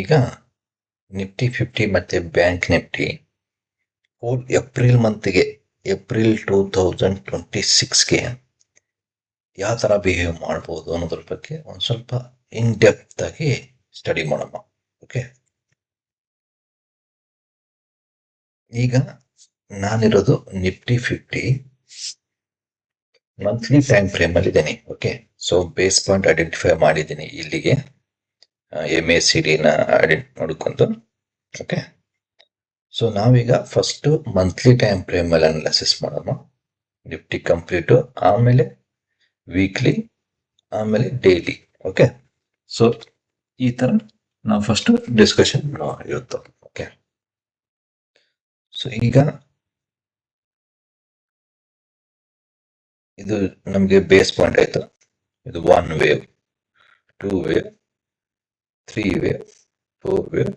ಈಗ ನಿಫ್ಟಿ 50 ಮತ್ತು bank Nifty April ಮಂತ್ಗೆ April 2026ಗೆ ಯಾವ ಥರ ಬಿಹೇವ್ ಮಾಡ್ಬೋದು ಅನ್ನೋದ್ರ ಬಗ್ಗೆ ಒಂದು ಸ್ವಲ್ಪ ಇನ್ ಡೆಪ್ತ್ ಆಗಿ ಸ್ಟಡಿ ಮಾಡೋಣ. ಓಕೆ, ಈಗ ನಾನಿರೋದು ನಿಫ್ಟಿ 50 ಮಂತ್ಲಿ ಟೈಮ್ ಫ್ರೇಮ್ ಅಲ್ಲಿ ಇದ್ದೀನಿ. Okay, so base point identify ಮಾಡಿದ್ದೀನಿ ಇಲ್ಲಿಗೆ, MACD ನ ನೋಡ್ಕೊಂಡು. ಓಕೆ, ಸೊ ನಾವೀಗ ಫಸ್ಟ್ ಮಂತ್ಲಿ ಟೈಮ್ ಫ್ರೇಮ್ ಅಲ್ಲಿ ಅನಾಲಿಸಿಸ್ ಮಾಡೋಣ. ನಿಫ್ಟಿ ಕಂಪ್ಲೀಟು, ಆಮೇಲೆ ವೀಕ್ಲಿ, ಆಮೇಲೆ ಡೈಲಿ. ಓಕೆ, ಸೊ ಈ ತರ ನಾವು ಫಸ್ಟ್ ಡಿಸ್ಕಷನ್ ಇವತ್ತು. ಓಕೆ, ಸೊ ಈಗ ಇದು ನಮಗೆ ಬೇಸ್ ಪಾಯಿಂಟ್ ಆಯ್ತು. ಇದು 1 ವೇವ್, 2 ವೇವ್, 3 ವೇವ್, 4 ವೇವ್,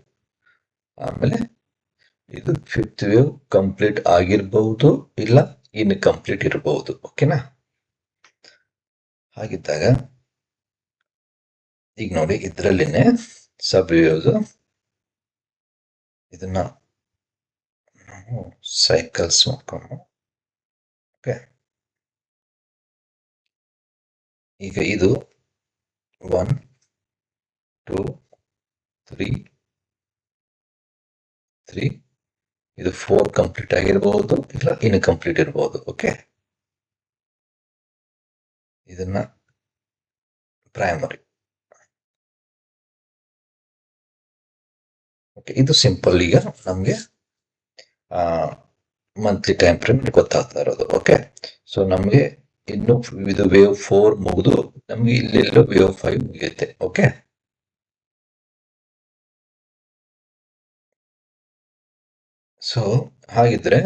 ಆಮೇಲೆ ಇದು 5th ವೇವ್ ಕಂಪ್ಲೀಟ್ ಆಗಿರಬಹುದು, ಇಲ್ಲ ಇನ್ನು ಕಂಪ್ಲೀಟ್ ಇರಬಹುದು. ಓಕೆನಾ? ಹಾಗಿದ್ದಾಗ ಈಗ ನೋಡಿ, ಇದರಲ್ಲಿನೇ ಸಬ್ ವೇವ್ಸ್, ಇದನ್ನ ನಾವು ಸೈಕಲ್ಸ್ ಮಾಡ್ಕೊಂಡು. ಓಕೆ, ಈಗ ಇದು 1, 2, 3, ಇದು 4 ಕಂಪ್ಲೀಟ್ ಆಗಿರಬಹುದು, ಇಲ್ಲ ಇನ್ನು ಕಂಪ್ಲೀಟ್ ಇರಬಹುದು. ಓಕೆ, ಇದನ್ನ ಪ್ರೈಮರಿ. ಓಕೆ, ಇದು ಸಿಂಪಲ್. ಈಗ ನಮಗೆ ಮಂತ್ಲಿ ಟೈಮ್ ಫ್ರೇಮ್ ಗೊತ್ತಾಗ್ತಾ ಇರೋದು. ಓಕೆ, ಸೊ ನಮಗೆ ಇನ್ನು ಇದು ವೇವ್ 4 ಮುಗಿದು ನಮ್ಗೆ ಇಲ್ಲೆಲ್ಲೋ ವೇವ್ 5 ಮುಗಿಯುತ್ತೆ. ಓಕೆ, ಸೊ ಹಾಗಿದ್ರೆ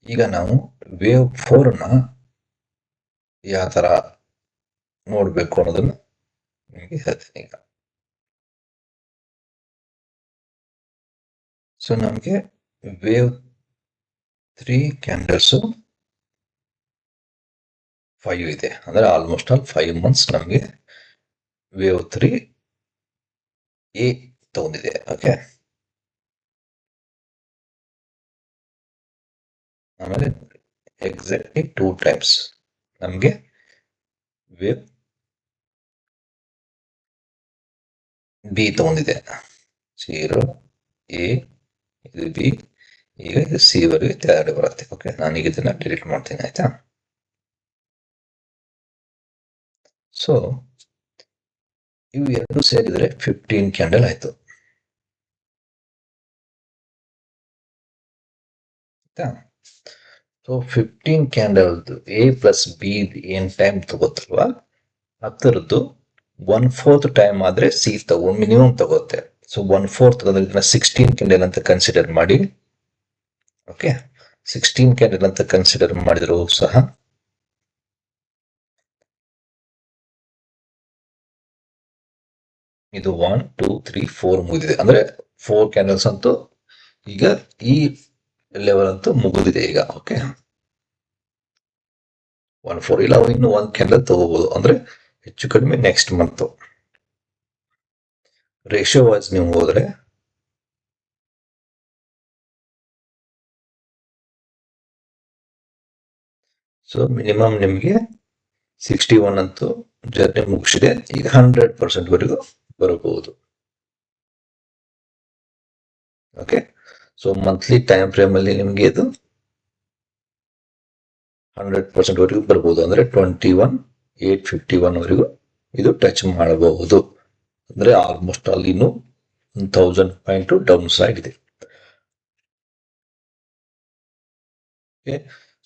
ಈಗ ನಾವು ವೇವ್ 4 ನ ಯಾವ ತರ ನೋಡ್ಬೇಕು ಅನ್ನೋದನ್ನ ನಿಮಗೆ ಹೇಳ್ತೀನಿ ಈಗ. ಸೊ ನಮಗೆ ವೇವ್ 3 ಕ್ಯಾಂಡಲ್ಸ್ 5 ಇದೆ, ಅಂದ್ರೆ ಆಲ್ಮೋಸ್ಟ್ ಆಲ್ 5 ಮಂತ್ಸ್ ನಮಗೆ ವೇವ್ 3 ಎ ತಗೊಂಡಿದೆ. ಓಕೆ, ಆಮೇಲೆ ಎಕ್ಸಾಕ್ಟ್ಲಿ 2 ಟೈಮ್ಸ್ ನಮಗೆ ವೇವ್ ಬಿ ತಗೊಂಡಿದೆ. 0 ಎ, ಇದು ಬಿ, ಈಗ ಇದು ಸಿ ವರೆಗೆ ಕೆಳಗಡೆ ಬರುತ್ತೆ. ಓಕೆ, ನಾನೀಗ ಇದನ್ನ ಡಿಲೀಟ್ ಮಾಡ್ತೀನಿ. ಆಯ್ತಾ? ಸೊ ಇವು ಎರಡು ಸೇರಿದ್ರೆ 15 ಕ್ಯಾಂಡಲ್ ಆಯ್ತು. ಆಯ್ತಾ? So 15 candle A plus B ಏನ್ ಟೈಮ್ ತಗೋತಲ್ವಾ, ಅದರದ್ದು 1/4 ಟೈಮ್ ಆದ್ರೆ ಸಿ ಮಿನಿಮಮ್ ತಗೋತೆ. ಸೊ 1/4 ತಗೊಂಡ್ರೆ ಇದನ್ನ 16 ಕ್ಯಾಂಡಲ್ ಅಂತ ಕನ್ಸಿಡರ್ ಮಾಡಿ. ಓಕೆ, 16 ಕ್ಯಾಂಡಲ್ ಅಂತ ಕನ್ಸಿಡರ್ ಮಾಡಿದ್ರು ಸಹ ಇದು 1, 2, 3, 4 ಮುಗಿದಿದೆ. ಅಂದ್ರೆ 4 ಕ್ಯಾಂಡಲ್ಸ್ ಅಂತೂ ಈಗ ಈ ಲೆವೆಲ್ ಅಂತೂ ಮುಗಿದಿದೆ ಈಗ. ಓಕೆ, 1/4 ಇಲ್ಲ, ಇನ್ನು 1 ಕ್ಯಾಂಡಲ್ ತಗೋಬಹುದು, ಅಂದ್ರೆ ಹೆಚ್ಚು ಕಡಿಮೆ ನೆಕ್ಸ್ಟ್ ಮಂತ್. ರೇಷಿಯೋ ವೈಸ್ ನೀವು ಹೋದ್ರೆ ಸೊ ಮಿನಿಮಮ್ ನಿಮಗೆ 61 ಅಂತೂ ಜರ್ನಿ ಮುಗಿಸಿದೆ. ಈಗ 100% ವರೆಗೂ ಬರಬಹುದು. Okay, so monthly time frame ಅಲ್ಲಿ ನಿಮಗೆ ಇದು 100% ವರೆಗೂ ಬರಬಹುದು, ಅಂದ್ರೆ 21,851 ವರೆಗೂ ಇದು ಟಚ್ ಮಾಡಬಹುದು. ಅಂದ್ರೆ ಆಲ್ಮೋಸ್ಟ್ ಆಲ್ ಇನ್ನು 1000 ಪಾಯಿಂಟ್ ಡೌನ್ ಸೈಡ್ ಇದೆ.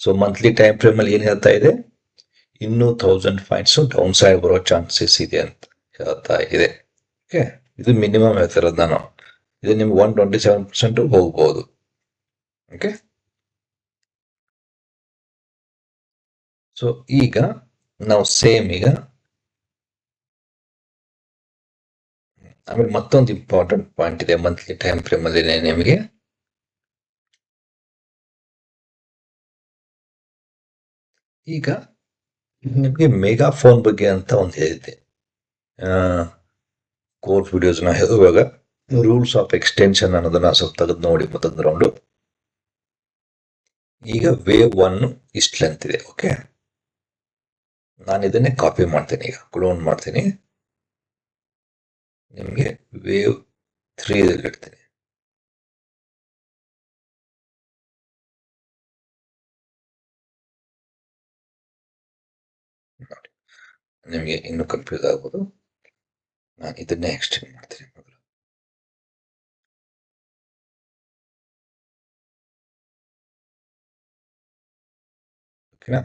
ಸೊ ಮಂತ್ಲಿ ಟೈಮ್ ಫ್ರೇಮ್ ಅಲ್ಲಿ ಏನ್ ಹೇಳ್ತಾ ಇದೆ, ಇನ್ನು 1000 ಪಾಯಿಂಟ್ಸ್ ಡೌನ್ ಸೈಡ್ ಬರೋ ಚಾನ್ಸಸ್ ಇದೆ ಅಂತ ಹೇಳ್ತಾ ಇದೆ. ಓಕೆ, ಇದು ಮಿನಿಮಮ್ ಹೇಳ್ತಿರೋದು ನಾನು. ಇದು ನಿಮ್ಗೆ 127% ಹೋಗ್ಬಹುದು. ಓಕೆ, ಸೊ ಈಗ ನಾವು ಸೇಮ್ ಈಗ ಆಮೇಲೆ ಮತ್ತೊಂದು ಇಂಪಾರ್ಟೆಂಟ್ ಪಾಯಿಂಟ್ ಇದೆ ಮಂತ್ಲಿ ಟೈಮ್ ಫ್ರೇಮ್ ಅಲ್ಲಿ ನಿಮಗೆ. ಈಗ ನಿಮಗೆ ಮೆಗಾ ಫೋನ್ ಬಗ್ಗೆ ಅಂತ ಒಂದು ಹೇಳಿದ್ದೆ, ಕೋರ್ಸ್ ವಿಡಿಯೋಸ್ನ ಇವಾಗ ರೂಲ್ಸ್ ಆಫ್ ಎಕ್ಸ್ಟೆನ್ಷನ್ ಅನ್ನೋದನ್ನ ಸ್ವಲ್ಪ ತೆಗೆದು ನೋಡಿ ಮತ್ತೊಂದು ರೌಂಡು. ಈಗ ವೇವ್ 1 ಇಷ್ಟು ಲೆಂತ್ ಇದೆ. ಓಕೆ, ನಾನು ಇದನ್ನೇ ಕಾಪಿ ಮಾಡ್ತೀನಿ, ಈಗ ಕ್ಲೋನ್ ಮಾಡ್ತೀನಿ, ನಿಮಗೆ ವೇವ್ 3 ಇಡ್ತೀನಿ. ನೋಡಿ, ನಿಮಗೆ ಇನ್ನೂ ಕನ್ಫ್ಯೂಸ್ ಆಗ್ಬೋದು. ನಾನು ಇದನ್ನೇ ಎಕ್ಸ್ಟೆಂಡ್ ಮಾಡ್ತೀನಿ ಮೊದಲು. ಓಕೆನಾ?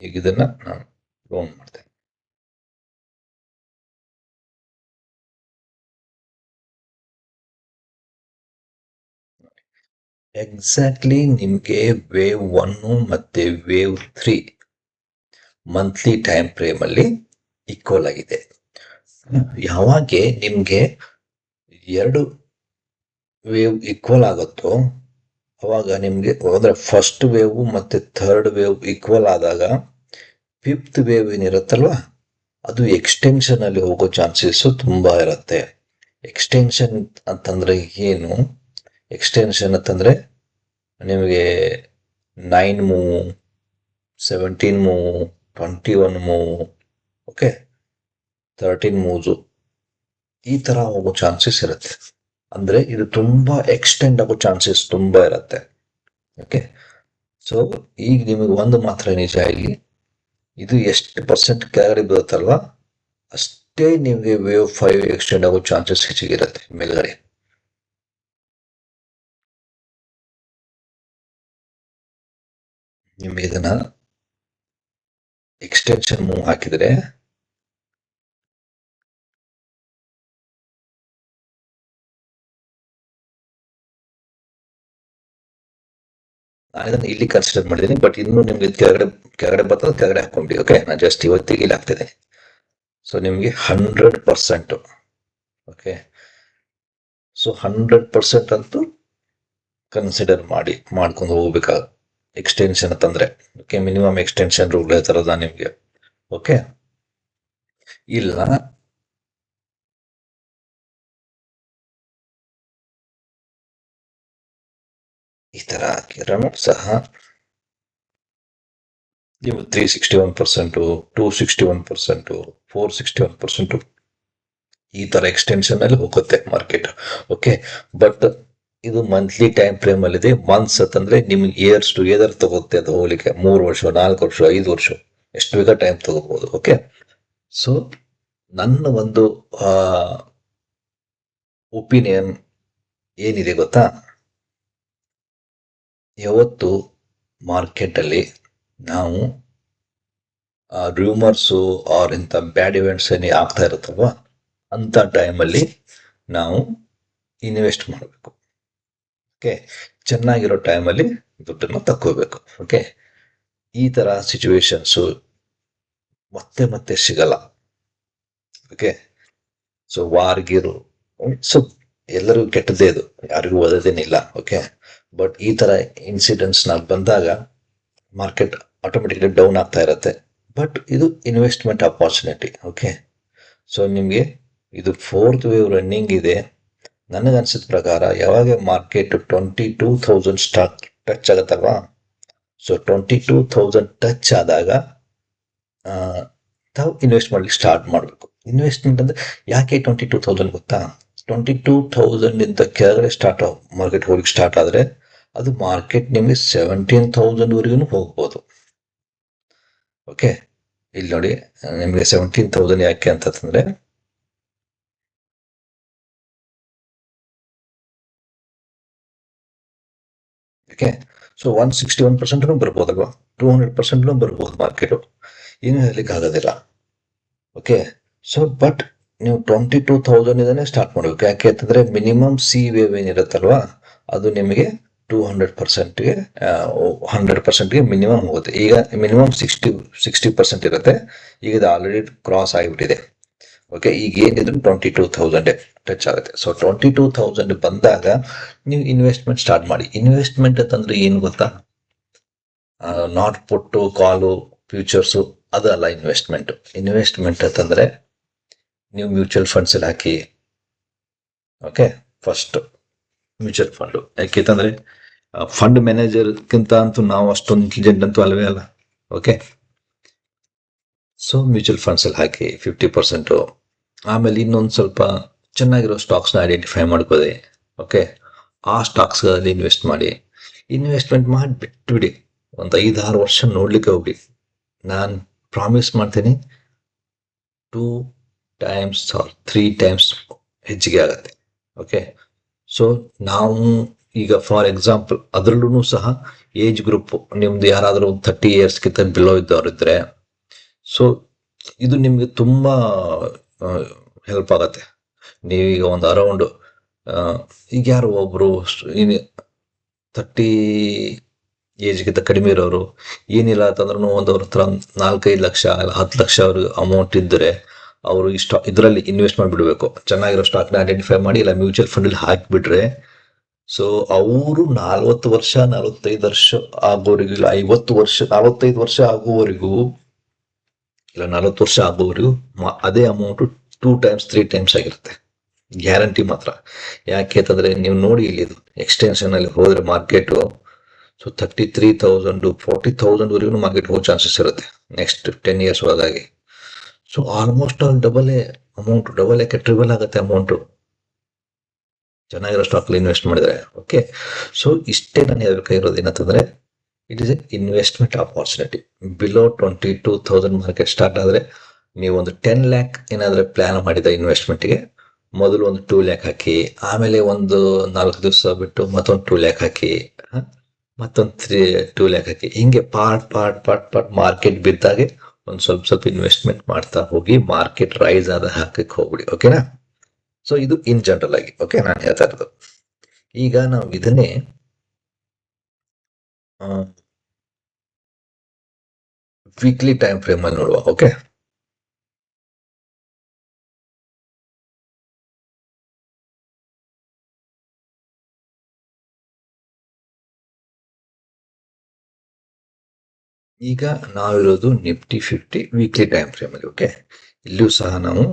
ಈಗ ಇದನ್ನ ನಾನು ಕ್ಲೋನ್ ಮಾಡ್ತೇನೆ. ಎಕ್ಸಾಕ್ಟ್ಲಿ ನಿಮಗೆ ವೇವ್ 1 ಮತ್ತೆ ವೇವ್ 3 ಮಂತ್ಲಿ ಟೈಮ್ ಫ್ರೇಮ್ ಅಲ್ಲಿ ಈಕ್ವಲ್ ಆಗಿದೆ. ಯಾವಾಗ ನಿಮ್ಗೆ 2 ವೇವ್ ಈಕ್ವಲ್ ಆಗುತ್ತೋ ಅವಾಗ ನಿಮ್ಗೆ ಅಂದ್ರೆ ಫಸ್ಟ್ ವೇವ್ ಮತ್ತೆ ಥರ್ಡ್ ವೇವ್ ಈಕ್ವಲ್ ಆದಾಗ 5th ವೇವ್ ಏನಿರುತ್ತಲ್ವಾ ಅದು ಎಕ್ಸ್ಟೆನ್ಷನ್ ಅಲ್ಲಿ ಹೋಗೋ ಚಾನ್ಸಸ್ ತುಂಬಾ ಇರುತ್ತೆ. ಎಕ್ಸ್ಟೆನ್ಷನ್ ಅಂತಂದ್ರೆ ಏನು? ಎಕ್ಸ್ಟೆನ್ಷನ್ ಅಂತಂದ್ರೆ ನಿಮಗೆ 9 ಮೂವ್, 17 ಮೂವ್, 21 ಮೂವ್, ಓಕೆ, 13 ಮೂವ್ಸು ಈ ತರ ಹೋಗೋ ಚಾನ್ಸಸ್ ಇರುತ್ತೆ. ಅಂದ್ರೆ ಇದು ತುಂಬಾ ಎಕ್ಸ್ಟೆಂಡ್ ಆಗೋ ಚಾನ್ಸಸ್ ತುಂಬಾ ಇರುತ್ತೆ. ಓಕೆ, ಸೊ ಈಗ ನಿಮಗೆ ಒಂದು ಮಾತ್ರ ನಿಜ, ಇಲ್ಲಿ ಇದು ಎಷ್ಟು ಪರ್ಸೆಂಟ್ ಕೆಳಗಡೆ ಬರುತ್ತಲ್ವಾ ಅಷ್ಟೇ ನಿಮಗೆ ವೇವ್ 5 ಎಕ್ಸ್ಟೆಂಡ್ ಆಗೋ ಚಾನ್ಸಸ್ ಹೆಚ್ಚಿಗಿರುತ್ತೆ ಮೇಲ್ಗಡೆ. ನಿಮಗೆ ಇದನ್ನ ಎಕ್ಸ್ಟೆನ್ಷನ್ ಮೂವ್ ಹಾಕಿದ್ರೆ ನಾನು ಇದನ್ನ ಇಲ್ಲಿ ಕನ್ಸಿಡರ್ ಮಾಡಿದ್ದೀನಿ, ಬಟ್ ಇನ್ನು ನಿಮ್ಗೆ ಕೆಳಗಡೆ ಬರ್ತದೆ, ಕೆಳಗಡೆ ಹಾಕೊಂಡ್ಬಿಡಿ. ಓಕೆ, ನಾನು ಜಸ್ಟ್ ಇವತ್ತಿಗೆ ಇಲ್ಲಿ ಹಾಕ್ತಿದ್ದೀನಿ. ಸೊ ನಿಮಗೆ 100%, ಓಕೆ, ಸೊ 100% ಅಂತೂ ಕನ್ಸಿಡರ್ ಮಾಡ್ಕೊಂಡು ಹೋಗ್ಬೇಕಾಗ ಎಕ್ಸ್ಟೆನ್ಷನ್ ಅಂತಂದ್ರೆ. ಓಕೆ, ಮಿನಿಮಮ್ ಎಕ್ಸ್ಟೆನ್ಷನ್ ರೂಲ್ ಹೇಳ್ತಾರಲ್ಲ ನಿಮ್ಗೆ. ಓಕೆ, ಇಲ್ಲ ಈ ತರ ಹಾಕಿದ್ರೂ ಸಹ ನೀವು 361%, 261%, 461% ಈ ತರ ಎಕ್ಸ್ಟೆನ್ಷನ್ ಅಲ್ಲಿ ಹೋಗುತ್ತೆ ಮಾರ್ಕೆಟ್. ಓಕೆ, ಬಟ್ ಇದು ಮಂತ್ಲಿ ಟೈಮ್ ಫ್ರೇಮ್ ಅಲ್ಲಿ ಇದೆ. ಮಂತ್ಸ್ ಅಂತಂದ್ರೆ ನಿಮ್ಗೆ ಇಯರ್ಸ್ ಟು ಇಯರ್ ತಗೋತ್ತೆ ಅದು ಹೋಗ್ಲಿಕ್ಕೆ. 3 ವರ್ಷ, 4 ವರ್ಷ, 5 ವರ್ಷ ಎಷ್ಟು ಬೇಗ ಟೈಮ್ ತಗೋಬಹುದು. ಓಕೆ, ಸೊ ನನ್ನ ಒಂದು ಒಪಿನಿಯನ್ ಏನಿದೆ ಗೊತ್ತಾ, ಯಾವತ್ತು ಮಾರ್ಕೆಟ್ ಅಲ್ಲಿ ನಾವು ರೂಮರ್ಸು ಆರ್ ಇಂಥ ಬ್ಯಾಡ್ ಇವೆಂಟ್ಸ್ ಏನೇ ಆಗ್ತಾ ಇರುತ್ತಲ್ವಾ ಅಂತ ಟೈಮಲ್ಲಿ ನಾವು ಇನ್ವೆಸ್ಟ್ ಮಾಡಬೇಕು. ಓಕೆ, ಚೆನ್ನಾಗಿರೋ ಟೈಮಲ್ಲಿ ದುಡ್ಡನ್ನು ತಕ್ಕೋಬೇಕು. ಓಕೆ, ಈ ತರ ಸಿಚುವೇಶನ್ಸು ಮತ್ತೆ ಮತ್ತೆ ಸಿಗಲ್ಲ. ಓಕೆ, ಸೊ ವಾರ್ಗಿರು, ಸೊ ಎಲ್ಲರೂ ಕೆಟ್ಟದೇ, ಇದು ಯಾರಿಗೂ ಓದೋದೇನಿಲ್ಲ. ಓಕೆ, ಬಟ್ ಈ ತರ ಇನ್ಸಿಡೆಂಟ್ಸ್ ಬಂದಾಗ ಮಾರ್ಕೆಟ್ ಆಟೋಮೆಟಿಕ್ಲಿ ಡೌನ್ ಆಗ್ತಾ ಇರುತ್ತೆ. ಬಟ್ ಇದು ಇನ್ವೆಸ್ಟ್ಮೆಂಟ್ ಅಪಾರ್ಚುನಿಟಿ. ಓಕೆ, ಸೊ ನಿಮಗೆ ಇದು 4th ವೇವ್ ರನ್ನಿಂಗ್ ಇದೆ. ನನಗನ್ಸಿದ ಪ್ರಕಾರ ಯಾವಾಗ ಮಾರ್ಕೆಟ್ 22,000 ಸ್ಟಾಕ್ ಟಚ್ ಆಗುತ್ತಲ್ವಾ, ಸೊ 22,000 ಟಚ್ ಆದಾಗ ತಾವು ಇನ್ವೆಸ್ಟ್ ಮಾಡ್ಲಿಕ್ಕೆ ಸ್ಟಾರ್ಟ್ ಮಾಡಬೇಕು. ಇನ್ವೆಸ್ಟ್ಮೆಂಟ್ ಅಂದ್ರೆ ಯಾಕೆ 22,000 ಗೊತ್ತಾ? 22,000 ಇಂದ ಕೆಳಗಡೆ ಮಾರ್ಕೆಟ್ ಹೋಗ್ಲಿಕ್ಕೆ ಸ್ಟಾರ್ಟ್ ಆದ್ರೆ ಅದು ಮಾರ್ಕೆಟ್ ನಿಮಗೆ 17,000 ವರೆಗೂ ಹೋಗ್ಬೋದು. ಓಕೆ, ಇಲ್ಲಿ ನೋಡಿ, ನಿಮಗೆ 17,000 ಯಾಕೆ ಅಂತಂದ್ರೆ ಓಕೆ, ಸೊ 161% ಬರ್ಬೋದಲ್ವಾ, 200% ಬರ್ಬೋದು ಮಾರ್ಕೆಟ್, ಏನು ಹೇಳಲಿಕ್ಕೆ ಆಗೋದಿಲ್ಲ. ಓಕೆ, ಸೊ ಬಟ್ ನೀವು 22,000 ಇದನ್ನೇ ಸ್ಟಾರ್ಟ್ ಮಾಡಬೇಕು. ಯಾಕೆ ಅಂತಂದ್ರೆ ಮಿನಿಮಮ್ ಸಿ ವೇವ್ ಏನಿರುತ್ತಲ್ವಾ ಅದು ನಿಮಗೆ 200%ಗೆ 100%ಗೆ ಮಿನಿಮಮ್ ಹೋಗುತ್ತೆ. ಈಗ ಮಿನಿಮಮ್ 60% ಇರುತ್ತೆ. ಈಗ ಇದು ಆಲ್ರೆಡಿ ಕ್ರಾಸ್ ಆಗಿಬಿಟ್ಟಿದೆ. ಓಕೆ, ಈಗ ಏನಿದ್ರು 22,000 ಟಚ್ ಆಗುತ್ತೆ. ಸೊ 22,000 ಬಂದಾಗ ನೀವು ಇನ್ವೆಸ್ಟ್ಮೆಂಟ್ ಸ್ಟಾರ್ಟ್ ಮಾಡಿ. ಇನ್ವೆಸ್ಟ್ಮೆಂಟ್ ಅಂತಂದ್ರೆ ಏನು ಗೊತ್ತಾ, ನಾಟ್ ಪುಟ್ಟು, ಕಾಲು, ಫ್ಯೂಚರ್ಸು ಅದಲ್ಲ ಇನ್ವೆಸ್ಟ್ಮೆಂಟ್. ಇನ್ವೆಸ್ಟ್ಮೆಂಟ್ ಅಂತಂದ್ರೆ ನೀವು ಮ್ಯೂಚುವಲ್ ಫಂಡ್ಸ್ ಅಲ್ಲಿ ಹಾಕಿ. ಓಕೆ, ಫಸ್ಟ್ ಮ್ಯೂಚುವಲ್ ಫಂಡ್ ಯಾಕೆಂತಂದ್ರೆ ಫಂಡ್ ಮ್ಯಾನೇಜರ್ಗಿಂತ ಅಂತೂ ನಾವು ಅಷ್ಟೊಂದು ಇಂಟೆಲಿಜೆಂಟ್ ಅಂತೂ ಅಲ್ವೇ ಅಲ್ಲ. ಓಕೆ, ಸೊ ಮ್ಯೂಚುವಲ್ ಫಂಡ್ಸ್ ಅಲ್ಲಿ ಹಾಕಿ 50%. ಆಮೇಲೆ ಇನ್ನೊಂದು ಸ್ವಲ್ಪ ಚೆನ್ನಾಗಿರೋ ಸ್ಟಾಕ್ಸ್ನ ಐಡೆಂಟಿಫೈ ಮಾಡ್ಕೋದೆ. ಓಕೆ, ಆ ಸ್ಟಾಕ್ಸ್ಗಳಲ್ಲಿ ಇನ್ವೆಸ್ಟ್ ಮಾಡಿ. ಇನ್ವೆಸ್ಟ್ಮೆಂಟ್ ಮಾಡಿ ಬಿಟ್ಬಿಡಿ, ಒಂದು 5-6 ವರ್ಷ ನೋಡ್ಲಿಕ್ಕೆ ಹೋಗ್ಬಿಡಿ. ನಾನು ಪ್ರಾಮಿಸ್ ಮಾಡ್ತೀನಿ 2 times or 3 times ಹೆಚ್ಚಿಗೆ ಆಗುತ್ತೆ. ಓಕೆ, ಸೊ ನಾವು ಈಗ ಫಾರ್ ಎಕ್ಸಾಂಪಲ್ ಅದರಲ್ಲೂ ಸಹ ಏಜ್ ಗ್ರೂಪ್ ನಿಮ್ದು ಯಾರಾದರೂ 30 yearsಗಿಂತ ಬಿಲೋ ಇದ್ದವ್ರು ಇದ್ರೆ, ಸೊ ಇದು ನಿಮ್ಗೆ ತುಂಬಾ ಹೆಲ್ಪ್ ಆಗತ್ತೆ. ನೀವೀಗ ಒಂದು ಅರೌಂಡ್ ಈಗ ಯಾರು ಒಬ್ರು 30 ಏಜ್ಗಿಂತ ಕಡಿಮೆ ಇರೋರು ಏನಿಲ್ಲ ಅಂತಂದ್ರೂ ಒಂದು ಅವ್ರ ಹತ್ರ 4-5 ಲಕ್ಷ 10 ಲಕ್ಷ ಅವ್ರಿಗೆ ಅಮೌಂಟ್ ಇದ್ದರೆ ಅವರು ಇದರಲ್ಲಿ ಇನ್ವೆಸ್ಟ್ ಮಾಡಿಬಿಡ್ಬೇಕು. ಚೆನ್ನಾಗಿರೋ ಸ್ಟಾಕ್ನ ಐಡೆಂಟಿಫೈ ಮಾಡಿ ಇಲ್ಲ ಮ್ಯೂಚುವಲ್ ಫಂಡಲ್ಲಿ ಹಾಕಿಬಿಟ್ರೆ, ಸೊ ಅವರು 40 ವರ್ಷ 45 ವರ್ಷ ಆಗೋವರೆಗೂ ಇಲ್ಲ 50 ವರ್ಷ 45 ವರ್ಷ ಆಗುವವರೆಗೂ ಇಲ್ಲ 40 ವರ್ಷ ಆಗುವವರೆಗೂ ಅದೇ ಅಮೌಂಟ್ 2 times 3 times ಆಗಿರುತ್ತೆ. ಗ್ಯಾರಂಟಿ ಮಾತ್ರ. ಯಾಕೆ ಅಂತಂದ್ರೆ ನೀವು ನೋಡಿ ಇಲ್ಲಿ ಇದು ಎಕ್ಸ್ಟೆನ್ಷನ್ ಅಲ್ಲಿ ಹೋದ್ರೆ ಮಾರ್ಕೆಟು ಸೊ 33,000 40,000 ವರೆಗೂ ಮಾರ್ಕೆಟ್ ಹೋಗೋ ಚಾನ್ಸಸ್ ಇರುತ್ತೆ ನೆಕ್ಸ್ಟ್ 10 years ಒಳಗಾಗಿ. ಸೊ ಆಲ್ಮೋಸ್ಟ್ ಆಲ್ ಡಬಲ್ ಯಾಕೆ ಟ್ರಿಬಲ್ ಆಗುತ್ತೆ ಅಮೌಂಟು ಚೆನ್ನಾಗಿರೋ ಸ್ಟಾಕ್ ಇನ್ವೆಸ್ಟ್ ಮಾಡಿದ್ರೆ. ಓಕೆ, ಸೊ ಇಷ್ಟೇ ನಾನು ಹೇಳ್ಬೇಕಾಗಿರೋದು ಏನಂತಂದ್ರೆ it is A investment opportunity. Below 22,000 market start ಆದ್ರೆ ನೀವು ಒಂದು 10 lakh ಏನಾದ್ರೆ ಪ್ಲಾನ್ ಮಾಡಿದ ಇನ್ವೆಸ್ಟ್ಮೆಂಟ್ಗೆ ಮೊದಲು ಒಂದು 2 lakh ಹಾಕಿ, ಆಮೇಲೆ ಒಂದು 4 ದಿವಸ ಬಿಟ್ಟು ಮತ್ತೊಂದು 2 lakh ಹಾಕಿ, ಮತ್ತೊಂದು 2 lakh ಹಾಕಿ, ಹಿಂಗೆ ಪಾರ್ಟ್ ಮಾರ್ಕೆಟ್ ಬಿದ್ದಾಗೆ ಒಂದು ಸ್ವಲ್ಪ ಇನ್ವೆಸ್ಟ್ಮೆಂಟ್ ಮಾಡ್ತಾ ಹೋಗಿ. ಮಾರ್ಕೆಟ್ ರೈಸ್ ಆದ ಹಾಕಕ್ಕೆ ಹೋಗ್ಬಿಡಿ. ಓಕೆನಾ? ಸೊ ಇದು ಇನ್ ಜನರಲ್ ಆಗಿ. ಓಕೆ, ನಾನು ಹೇಳ್ತಾ ಇರೋದು. ಈಗ ನಾವು ಇದನ್ನೇ ವೀಕ್ಲಿ ಟೈಮ್ ಫ್ರೇಮ್ ಅಲ್ಲಿ ನೋಡುವ. ಓಕೆ, ಈಗ ನಾವಿರೋದು ನಿಫ್ಟಿ 50 ವೀಕ್ಲಿ ಟೈಮ್ ಫ್ರೇಮ್ ಅಲ್ಲಿ. ಓಕೆ, ಇಲ್ಲಿಯೂ ಸಹ ನಾವು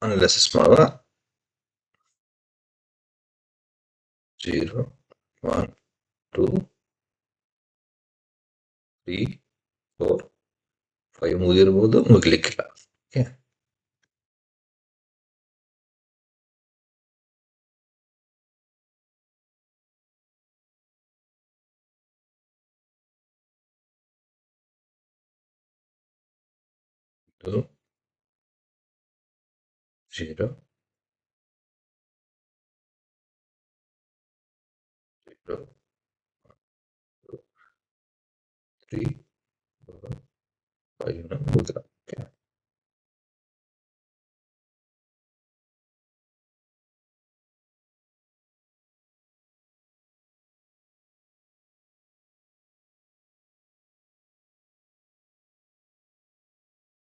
ಅನಾಲಿಸಿಸ್ ಮಾಡುವ. 0 1 2 3 4 5 ಮುಗಿರ್ಬೋದು, ಮುಗಿಲಿಕ್ಕಿಲ್ಲ. ಓಕೆ, ಇದು 0 0 3 4 5 ಮುಗಿದ. ಓಕೆ,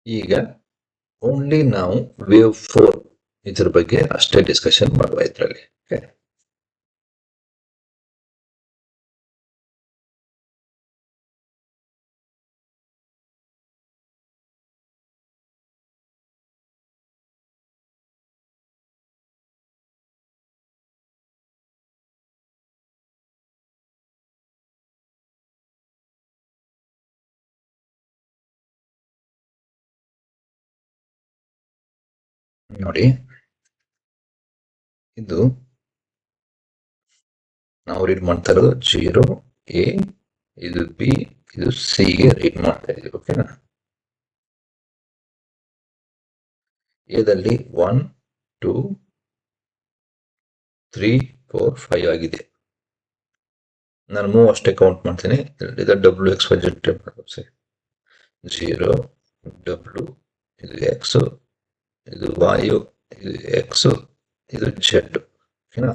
ಈಗ ಓನ್ಲಿ ನಾವು ವೇವ್ 4 ಇದ್ರ ಬಗ್ಗೆ ಅಷ್ಟೇ ಡಿಸ್ಕಷನ್ ಮಾಡುವ ಇದರಲ್ಲಿ. ಓಕೆ, ನೋಡಿ ಇದು ನಾವು ರೀಡ್ ಮಾಡ್ತಾ ಇರೋದು 0 A, ಇದು B, ಇದು C ಗೆ ರೀಡ್ ಮಾಡ್ತಾ ಇದೀವಿ. ಓಕೆನಾ? ಎದಲ್ಲಿ 1 2 3 4 5 ಆಗಿದೆ. ನಾನು ಮೂವ್ ಅಷ್ಟೇ ಕೌಂಟ್ ಮಾಡ್ತೀನಿ. ಇದು WXYZ 0 W, ಇದು X, ಇದು Y, ಇದು X, ಇದು Z. ಓಕೆನಾ?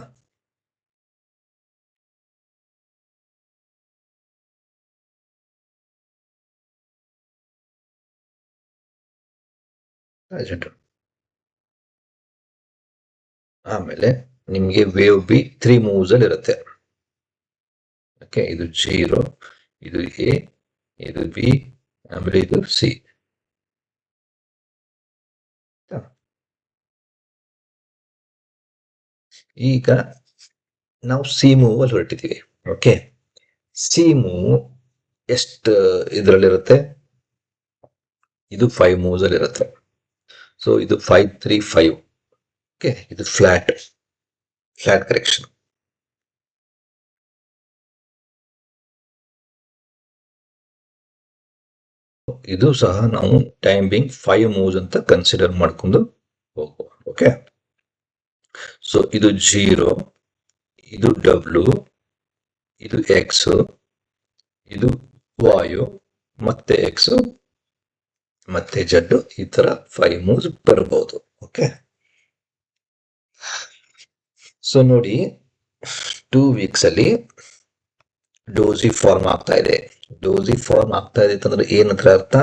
ಆಮೇಲೆ ನಿಮಗೆ ವೇವ್ ಬಿ 3 ಮೂವ್ಸ್ ಅಲ್ಲಿ ಇರುತ್ತೆ. ಓಕೆ, ಇದು 0, ಇದು A, ಇದು B, ಆಮೇಲೆ ಇದು ಸಿ. ಈಗ ನಾವು ಸಿ ಮೂವ್ ಅಲ್ಲಿ ಹೊರಟಿದ್ದೀವಿ. ಓಕೆ, ಸಿ ಮೂವ್ ಎಷ್ಟು ಇದರಲ್ಲಿರುತ್ತೆ? ಇದು 5 ಮೂವ್ಸ್ ಅಲ್ಲಿ ಇರುತ್ತೆ. ಸೊ ಇದು 5-3-5. ಓಕೆ, ಇದು ಫ್ಲಾಟ್ ಕರೆಕ್ಷನ್. ಇದು ಸಹ ನಾವು ಟೈಮ್ ಬಿಂಗ್ 5 ಮೂವ್ಸ್ ಅಂತ ಕನ್ಸಿಡರ್ ಮಾಡ್ಕೊಂಡು ಹೋಗುವ. ಓಕೆ, ಸೊ ಇದು 0, ಇದು ಡಬ್ಲ್ಯೂ, ಇದು ಎಕ್ಸ್, ಇದು ವಾಯು, ಮತ್ತೆ ಎಕ್ಸ್, ಮತ್ತೆ ಜಡ್. ಈ ತರ 5 ಮೂವ್ಸ್ ಬರಬಹುದು. ಓಕೆ, ಸೊ ನೋಡಿ 2 ವೀಕ್ಸ್ ಅಲ್ಲಿ ಡೋಸಿ ಫಾರ್ಮ್ ಆಗ್ತಾ ಇದೆ. ಡೋಸಿ ಫಾರ್ಮ್ ಆಗ್ತಾ ಇದೆ ಅಂತಂದ್ರೆ ಏನಂತ ಅರ್ಥ?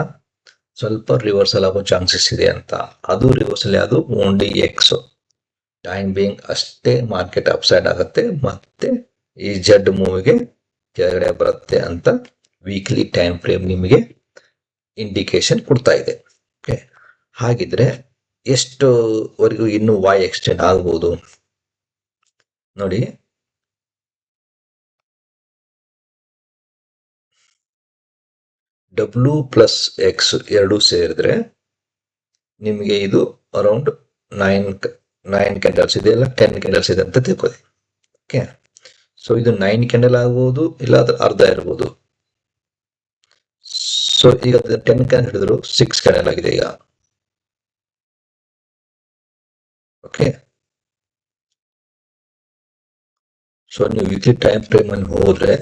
ಸ್ವಲ್ಪ ರಿವರ್ಸಲ್ ಆಗೋ ಚಾನ್ಸಸ್ ಇದೆ ಅಂತ. ಅದು ರಿವರ್ಸಲ್ ಯಾವುದು? Only X. ಟೈಮ್ ಬಿಂಗ್ ಅಷ್ಟೇ ಮಾರ್ಕೆಟ್ ಅಪ್ಸೈಡ್ ಆಗುತ್ತೆ, ಮತ್ತೆ ಈ ಜಡ್ ಮೂವ್ಗೆ ಕೆಳಗಡೆ ಬರುತ್ತೆ ಅಂತ ವೀಕ್ಲಿ ಟೈಮ್ ಫ್ರೇಮ್ ನಿಮಗೆ ಇಂಡಿಕೇಶನ್ ಕೊಡ್ತಾ ಇದೆ. ಓಕೆ, ಹಾಗಿದ್ರೆ ಎಷ್ಟುವರೆಗೂ ಇನ್ನು ವೈ ಎಕ್ಸ್ಟೆಂಡ್ ಆಗ್ಬೋದು ನೋಡಿ. ಡಬ್ಲ್ಯೂ ಪ್ಲಸ್ ಎಕ್ಸ್ ಎರಡು ಸೇರಿದ್ರೆ ನಿಮಗೆ ಇದು ಅರೌಂಡ್ 9 ಕ್ಯಾಂಡಲ್ಸ್ ಇದೆ, ಇಲ್ಲ 10 ಕ್ಯಾಂಡಲ್ಸ್ ಇದೆ ಅಂತ ತಿಳ್ಕೊಳ್ಳಿ. ಓಕೆ, ಸೊ ಇದು 9 ಕ್ಯಾಂಡಲ್ ಆಗ್ಬೋದು, ಇಲ್ಲ ಅದ್ರ ಅರ್ಧ ಇರ್ಬೋದು. ಸೊ ಈಗ 10 ಕ್ಯಾಂಡಲ್ ಹಿಡಿದ್ರು 6 ಕ್ಯಾಂಡಲ್ ಆಗಿದೆ ಈಗ. ಓಕೆ, ಸೊ ನೀವು ವೀಕ್ಲಿ ಟೈಮ್ ಫ್ರೇಮ್ ಅಲ್ಲಿ ಹೋದ್ರೆ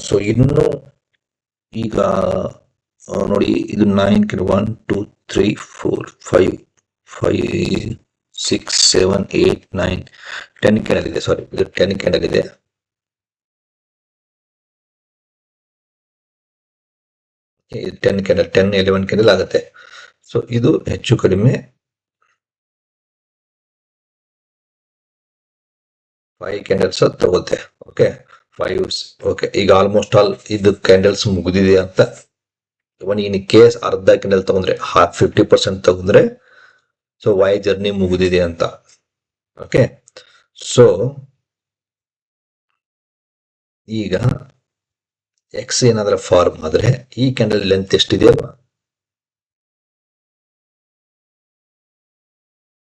ಸೊ ಇನ್ನು ಈಗ ನೋಡಿ, ಇದು 9 1 2 3 4 5 6 7 8 9 10 ಕ್ಯಾಂಡಲ್ ಇದೆ. ಸಾರಿ, ಇದು 10 ಕ್ಯಾಂಡಲ್ ಇದೆ. ಇದು 10 ಕ್ಯಾಂಡಲ್, 10 11 ಕ್ಯಾಂಡಲ್ ಆಗುತ್ತೆ. ಸೊ ಇದು ಹೆಚ್ಚು ಕಡಿಮೆ 5 ಕ್ಯಾಂಡಲ್ಸ್ ತಗೋತೆ. ಓಕೆ, 5. ಓಕೆ, ಈಗ ಆಲ್ಮೋಸ್ಟ್ ಆಲ್ ಇದು ಕ್ಯಾಂಡಲ್ಸ್ ಮುಗಿದಿದೆ ಅಂತ. ಇನ್ ಕೇಸ್ ಅರ್ಧ ಕ್ಯಾಂಡಲ್ ತಗೊಂಡ್ರೆ 50% ತಗೊಂಡ್ರೆ ಸೊ ವೈ ಜರ್ನಿ ಮುಗಿದಿದೆ ಅಂತ. ಓಕೆ, ಸೊ ಈಗ ಎಕ್ಸ್ ಏನಾದ್ರೆ ಫಾರ್ಮ್ ಆದ್ರೆ ಈ ಕ್ಯಾಂಡಲ್ ಲೆಂತ್ ಎಷ್ಟಿದೆಯಲ್ವಾ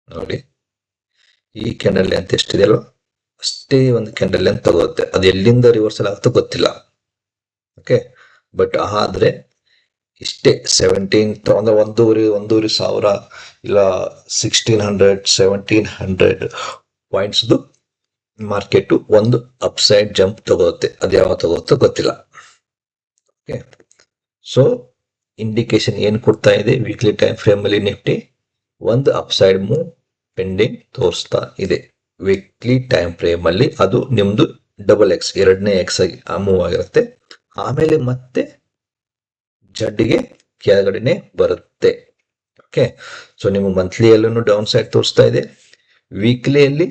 ನೋಡಿ, ಈ ಕ್ಯಾಂಡಲ್ ಲೆಂತ್ ಎಷ್ಟಿದೆಯಲ್ವಾ ಅಷ್ಟೇ ಒಂದು ಕ್ಯಾಂಡಲ್ ಲೆಂತ್ ತಗೋರುತ್ತೆ. ಅದು ಎಲ್ಲಿಂದ ರಿವರ್ಸಲ್ ಆಗುತ್ತೋ ಗೊತ್ತಿಲ್ಲ. ಓಕೆ, ಬಟ್ ಆದ್ರೆ ಇಷ್ಟೇ 17 ಅಂದ್ರೆ ಒಂದೂವರೆ ಸಾವಿರ ಇಲ್ಲ 1600 1700 ಪಾಯಿಂಟ್ಸ್ದು ಮಾರ್ಕೆಟ್ ಒಂದು ಅಪ್ಸೈಡ್ ಜಂಪ್ ತಗೋರುತ್ತೆ. ಅದು ಯಾವಾಗ ತಗೋತ್ತೋ ಗೊತ್ತಿಲ್ಲ. ಓಕೆ, ಸೊ ಇಂಡಿಕೇಶನ್ ಏನು ಕೊಡ್ತಾ ಇದೆ? ವೀಕ್ಲಿ ಟೈಮ್ ಫ್ರೇಮ್ ಅಲ್ಲಿ ನಿಫ್ಟಿ ಒಂದು ಅಪ್ಸೈಡ್ ಮೂವ್ ಪೆಂಡಿಂಗ್ ತೋರಿಸ್ತಾ ಇದೆ. ವೀಕ್ಲಿ ಟೈಮ್ ಫ್ರೇಮ್ ಅಲ್ಲಿ ಅದು ನಿಮ್ದು ಡಬಲ್ ಎಕ್ಸ್, ಎರಡನೇ ಎಕ್ಸ್ ಆಗಿ ಮೂವ್ ಆಗಿರುತ್ತೆ. ಆಮೇಲೆ ಮತ್ತೆ ಜಡ್ಗೆ ಕೆಳಗಡೆನೆ ಬರುತ್ತೆ. ಓಕೆ, ಸೊ ನಿಮ್ಮ ಮಂತ್ಲಿಯಲ್ಲೂ ಡೌನ್ ಸೈಡ್ ತೋರಿಸ್ತಾ ಇದೆ. ವೀಕ್ಲಿಯಲ್ಲಿ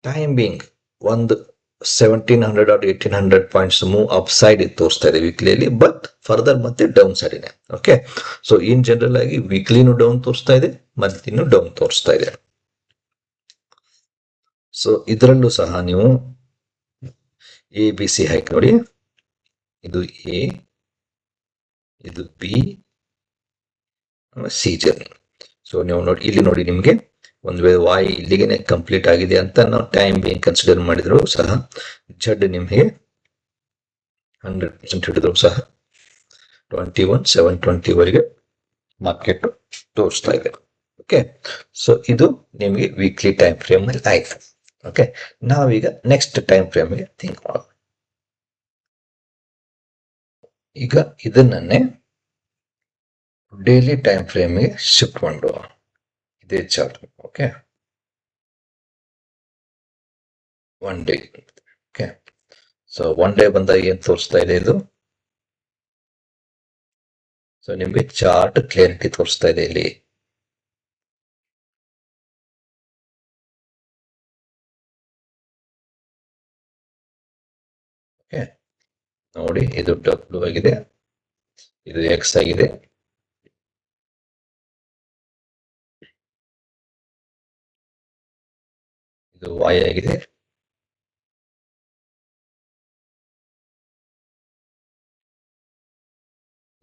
ಟೈಮ್ ಬಿಂಗ್ ಒಂದು 1700 or 1800 points move up side ತೋರಿಸ್ತಾ ಇದೆ ವೀಕ್ಲಿಯಲ್ಲಿ, ಬಟ್ ಫರ್ದರ್ ಮತ್ತೆ ಡೌನ್ ಸೈಡ್ ಇದೆ. ಓಕೆ, ಸೊ ಇನ್ ಜನರಲ್ ಆಗಿ ವೀಕ್ಲಿನೂ ಡೌನ್ ತೋರಿಸ್ತಾ ಇದೆ, ಮಂತ್ಲಿನೂ ಡೌನ್ ತೋರಿಸ್ತಾ ಇದೆ. ಸೊ ಇದರಲ್ಲೂ ಸಹ ನೀವು ಎ ಬಿ ಸಿ ಹೈಕ್ ನೋಡಿ, ಇದು ಎ, ಇದು ಬಿ, ಸಿ ಜರ್ನಿ. ಸೊ ನೀವು ನೋಡಿ, ಇಲ್ಲಿ ನೋಡಿ ನಿಮಗೆ ಒಂದು ವೇಳೆ ವಾಯ್ ಇಲ್ಲಿಗೆ ಕಂಪ್ಲೀಟ್ ಆಗಿದೆ ಅಂತ ನಾವು ಟೈಮ್ ಬಿಂಗ್ ಕನ್ಸಿಡರ್ ಮಾಡಿದ್ರು ಸಹ ಜಡ್ ನಿಮಗೆ 100% ಹಿಡಿದ್ರು ಸಹ 21,720 ವರೆಗೆ ಮಾರ್ಕೆಟ್ ತೋರಿಸ್ತಾ ಇದೆ. ಓಕೆ, ಸೊ ಇದು ನಿಮಗೆ ವೀಕ್ಲಿ ಟೈಮ್ ಫ್ರೇಮ್ ಅಲ್ಲಿ ಆಯ್ತು. ಓಕೆ, ನಾವೀಗ ನೆಕ್ಸ್ಟ್ ಟೈಮ್ ಫ್ರೇಮ್ಗೆ ಥಿಂಕ್ ಮಾಡೋಣ. ಈಗ ಇದನ್ನೇ ಡೈಲಿ ಟೈಮ್ ಫ್ರೇಮ್ಗೆ ಶಿಫ್ಟ್ ಮಾಡುವ. ಇದೇ chart. Okay, 1 day. Okay, so 1 day ಬಂದಾಗ ಏನ್ ತೋರಿಸ್ತಾ ಇದೆ ಇದು? ಸೊ ನಿಮಗೆ ಚಾರ್ಟ್ ಕ್ಲಿಯರಿಟಿ ತೋರಿಸ್ತಾ ಇದೆ ಇಲ್ಲಿ. ಓಕೆ, ನೋಡಿ ಇದು ಡಬ್ಲ್ಯೂ ಆಗಿದೆ, ಇದು ಎಕ್ಸ್ ಆಗಿದೆ, ಇದು y ಆಗಿದೆ,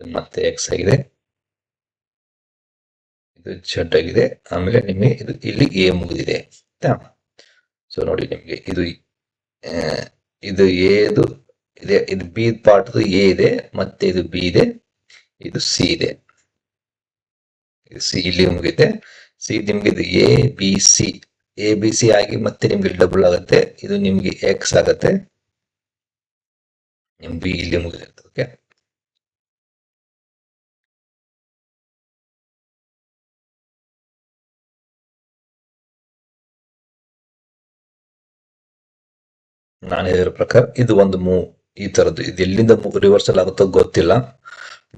ಮತ್ತೆ ಎಕ್ಸ್ ಆಗಿದೆ, ಇದು z ಆಗಿದೆ, ಆಮೇಲೆ ನಿಮಗೆ ಇದು ಇಲ್ಲಿ ಎ ಮುಗಿದಿದೆ ಆಯ್ತಾ. ಸೊ ನೋಡಿ ನಿಮಗೆ ಇದು ಇದು ಎದು ಇದೆ, ಇದು ಬಿ ಪಾರ್ಟ್ ಎ ಇದೆ, ಮತ್ತೆ ಇದು ಬಿ ಇದೆ, ಇದು ಸಿ ಇದೆ, ಇದು ಸಿ ಇಲ್ಲಿ ಮುಗಿದೆ. ಸಿ ನಿಮ್ಗೆ ಇದು A B C, A B C ಆಗಿ ಮತ್ತೆ ನಿಮ್ಗೆ ಡಬಲ್ ಆಗುತ್ತೆ, ಇದು ನಿಮ್ಗೆ ಎಕ್ಸ್ ಆಗುತ್ತೆ, ನಿಮ್ ಬಿ ಇಲ್ಲಿ ಮುಗಿದೆ. ಓಕೆ, ನಾನು ಹೇಳಿರೋ ಪ್ರಕಾರ ಇದು ಒಂದು ಮೂವ್ ಈ ತರದ್ದು, ಇದು ಎಲ್ಲಿಂದ ರಿವರ್ಸಲ್ ಆಗುತ್ತೋ ಗೊತ್ತಿಲ್ಲ,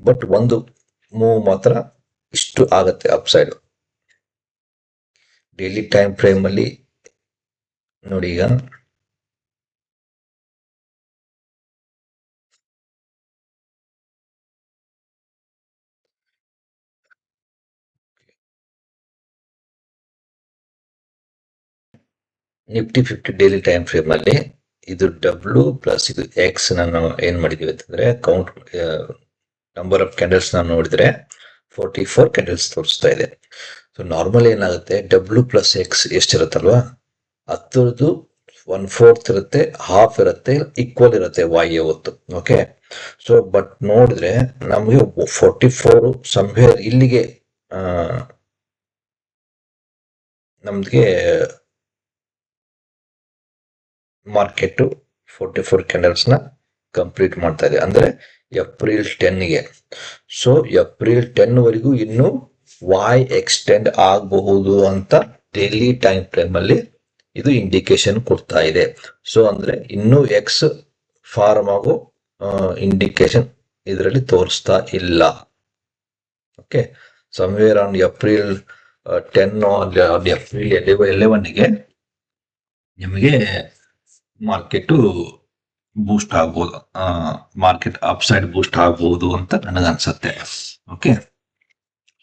ಬಟ್ ಒಂದು ಮೂವ್ ಮಾತ್ರ ಇಷ್ಟು ಆಗತ್ತೆ up side. Daily time frame ಅಲ್ಲಿ ನೋಡಿ, ಈಗ ನಿಫ್ಟಿ 50 ಡೈಲಿ ಟೈಮ್ ಫ್ರೇಮ್ ಅಲ್ಲಿ ಇದು ಡಬ್ಲ್ಯೂ ಪ್ಲಸ್ ಇದು ಎಕ್ಸ್ ನಾನು ಏನ್ ಮಾಡಿದೀವಿ ಅಂತಂದ್ರೆ ಕೌಂಟ್ ನಂಬರ್ ಆಫ್ ಕ್ಯಾಂಡಲ್ಸ್ ನಾನು ನೋಡಿದ್ರೆ 44 ಕ್ಯಾಂಡಲ್ಸ್ ತೋರಿಸ್ತಾ ಇದೆ. ಸೊ ನಾರ್ಮಲ್ ಏನಾಗುತ್ತೆ, ಡಬ್ಲ್ಯೂ ಪ್ಲಸ್ ಎಕ್ಸ್ ಎಷ್ಟಿರುತ್ತಲ್ವಾ, ಹತ್ತರದ್ದು 1/4 ಇರುತ್ತೆ, ಹಾಫ್ ಇರುತ್ತೆ, ಈಕ್ವಲ್ ಇರುತ್ತೆ y ಯಾವತ್ತು. ಓಕೆ, ಸೊ ಬಟ್ ನೋಡಿದ್ರೆ ನಮಗೆ 44 ಸಂವೇರ್ ಇಲ್ಲಿಗೆ ನಮ್ಗೆ ಮಾರ್ಕೆಟ್ 44 ಕ್ಯಾಂಡಲ್ಸ್ ನ ಕಂಪ್ಲೀಟ್ ಮಾಡ್ತಾ ಇದೆ, ಅಂದ್ರೆ ಏಪ್ರಿಲ್ 10ಗೆ. ಸೊ ಏಪ್ರಿಲ್ 10 ವರೆಗೂ ಇನ್ನು y ಎಕ್ಸ್ಟೆಂಡ್ ಆಗಬಹುದು ಅಂತ ಡೈಲಿ ಟೈಮ್ ಫ್ರೇಮ್ ಅಲ್ಲಿ ಇದು ಇಂಡಿಕೇಶನ್ ಕೊಡ್ತಾ ಇದೆ. ಸೊ ಅಂದ್ರೆ ಇನ್ನು ಎಕ್ಸ್ ಫಾರ್ಮ್ ಆಗೋ ಇಂಡಿಕೇಶನ್ ಇದರಲ್ಲಿ ತೋರಿಸ್ತಾ ಇಲ್ಲ. Okay, somewhere on April 10 April 11ಗೆ ನಿಮಗೆ ಮಾರ್ಕೆಟ್ ಬೂಸ್ಟ್ ಆಗ್ಬೋದು, ಮಾರ್ಕೆಟ್ ಅಪ್ ಸೈಡ್ ಬೂಸ್ಟ್ ಆಗ್ಬಹುದು ಅಂತ ನನಗನ್ಸುತ್ತೆ. ಓಕೆ,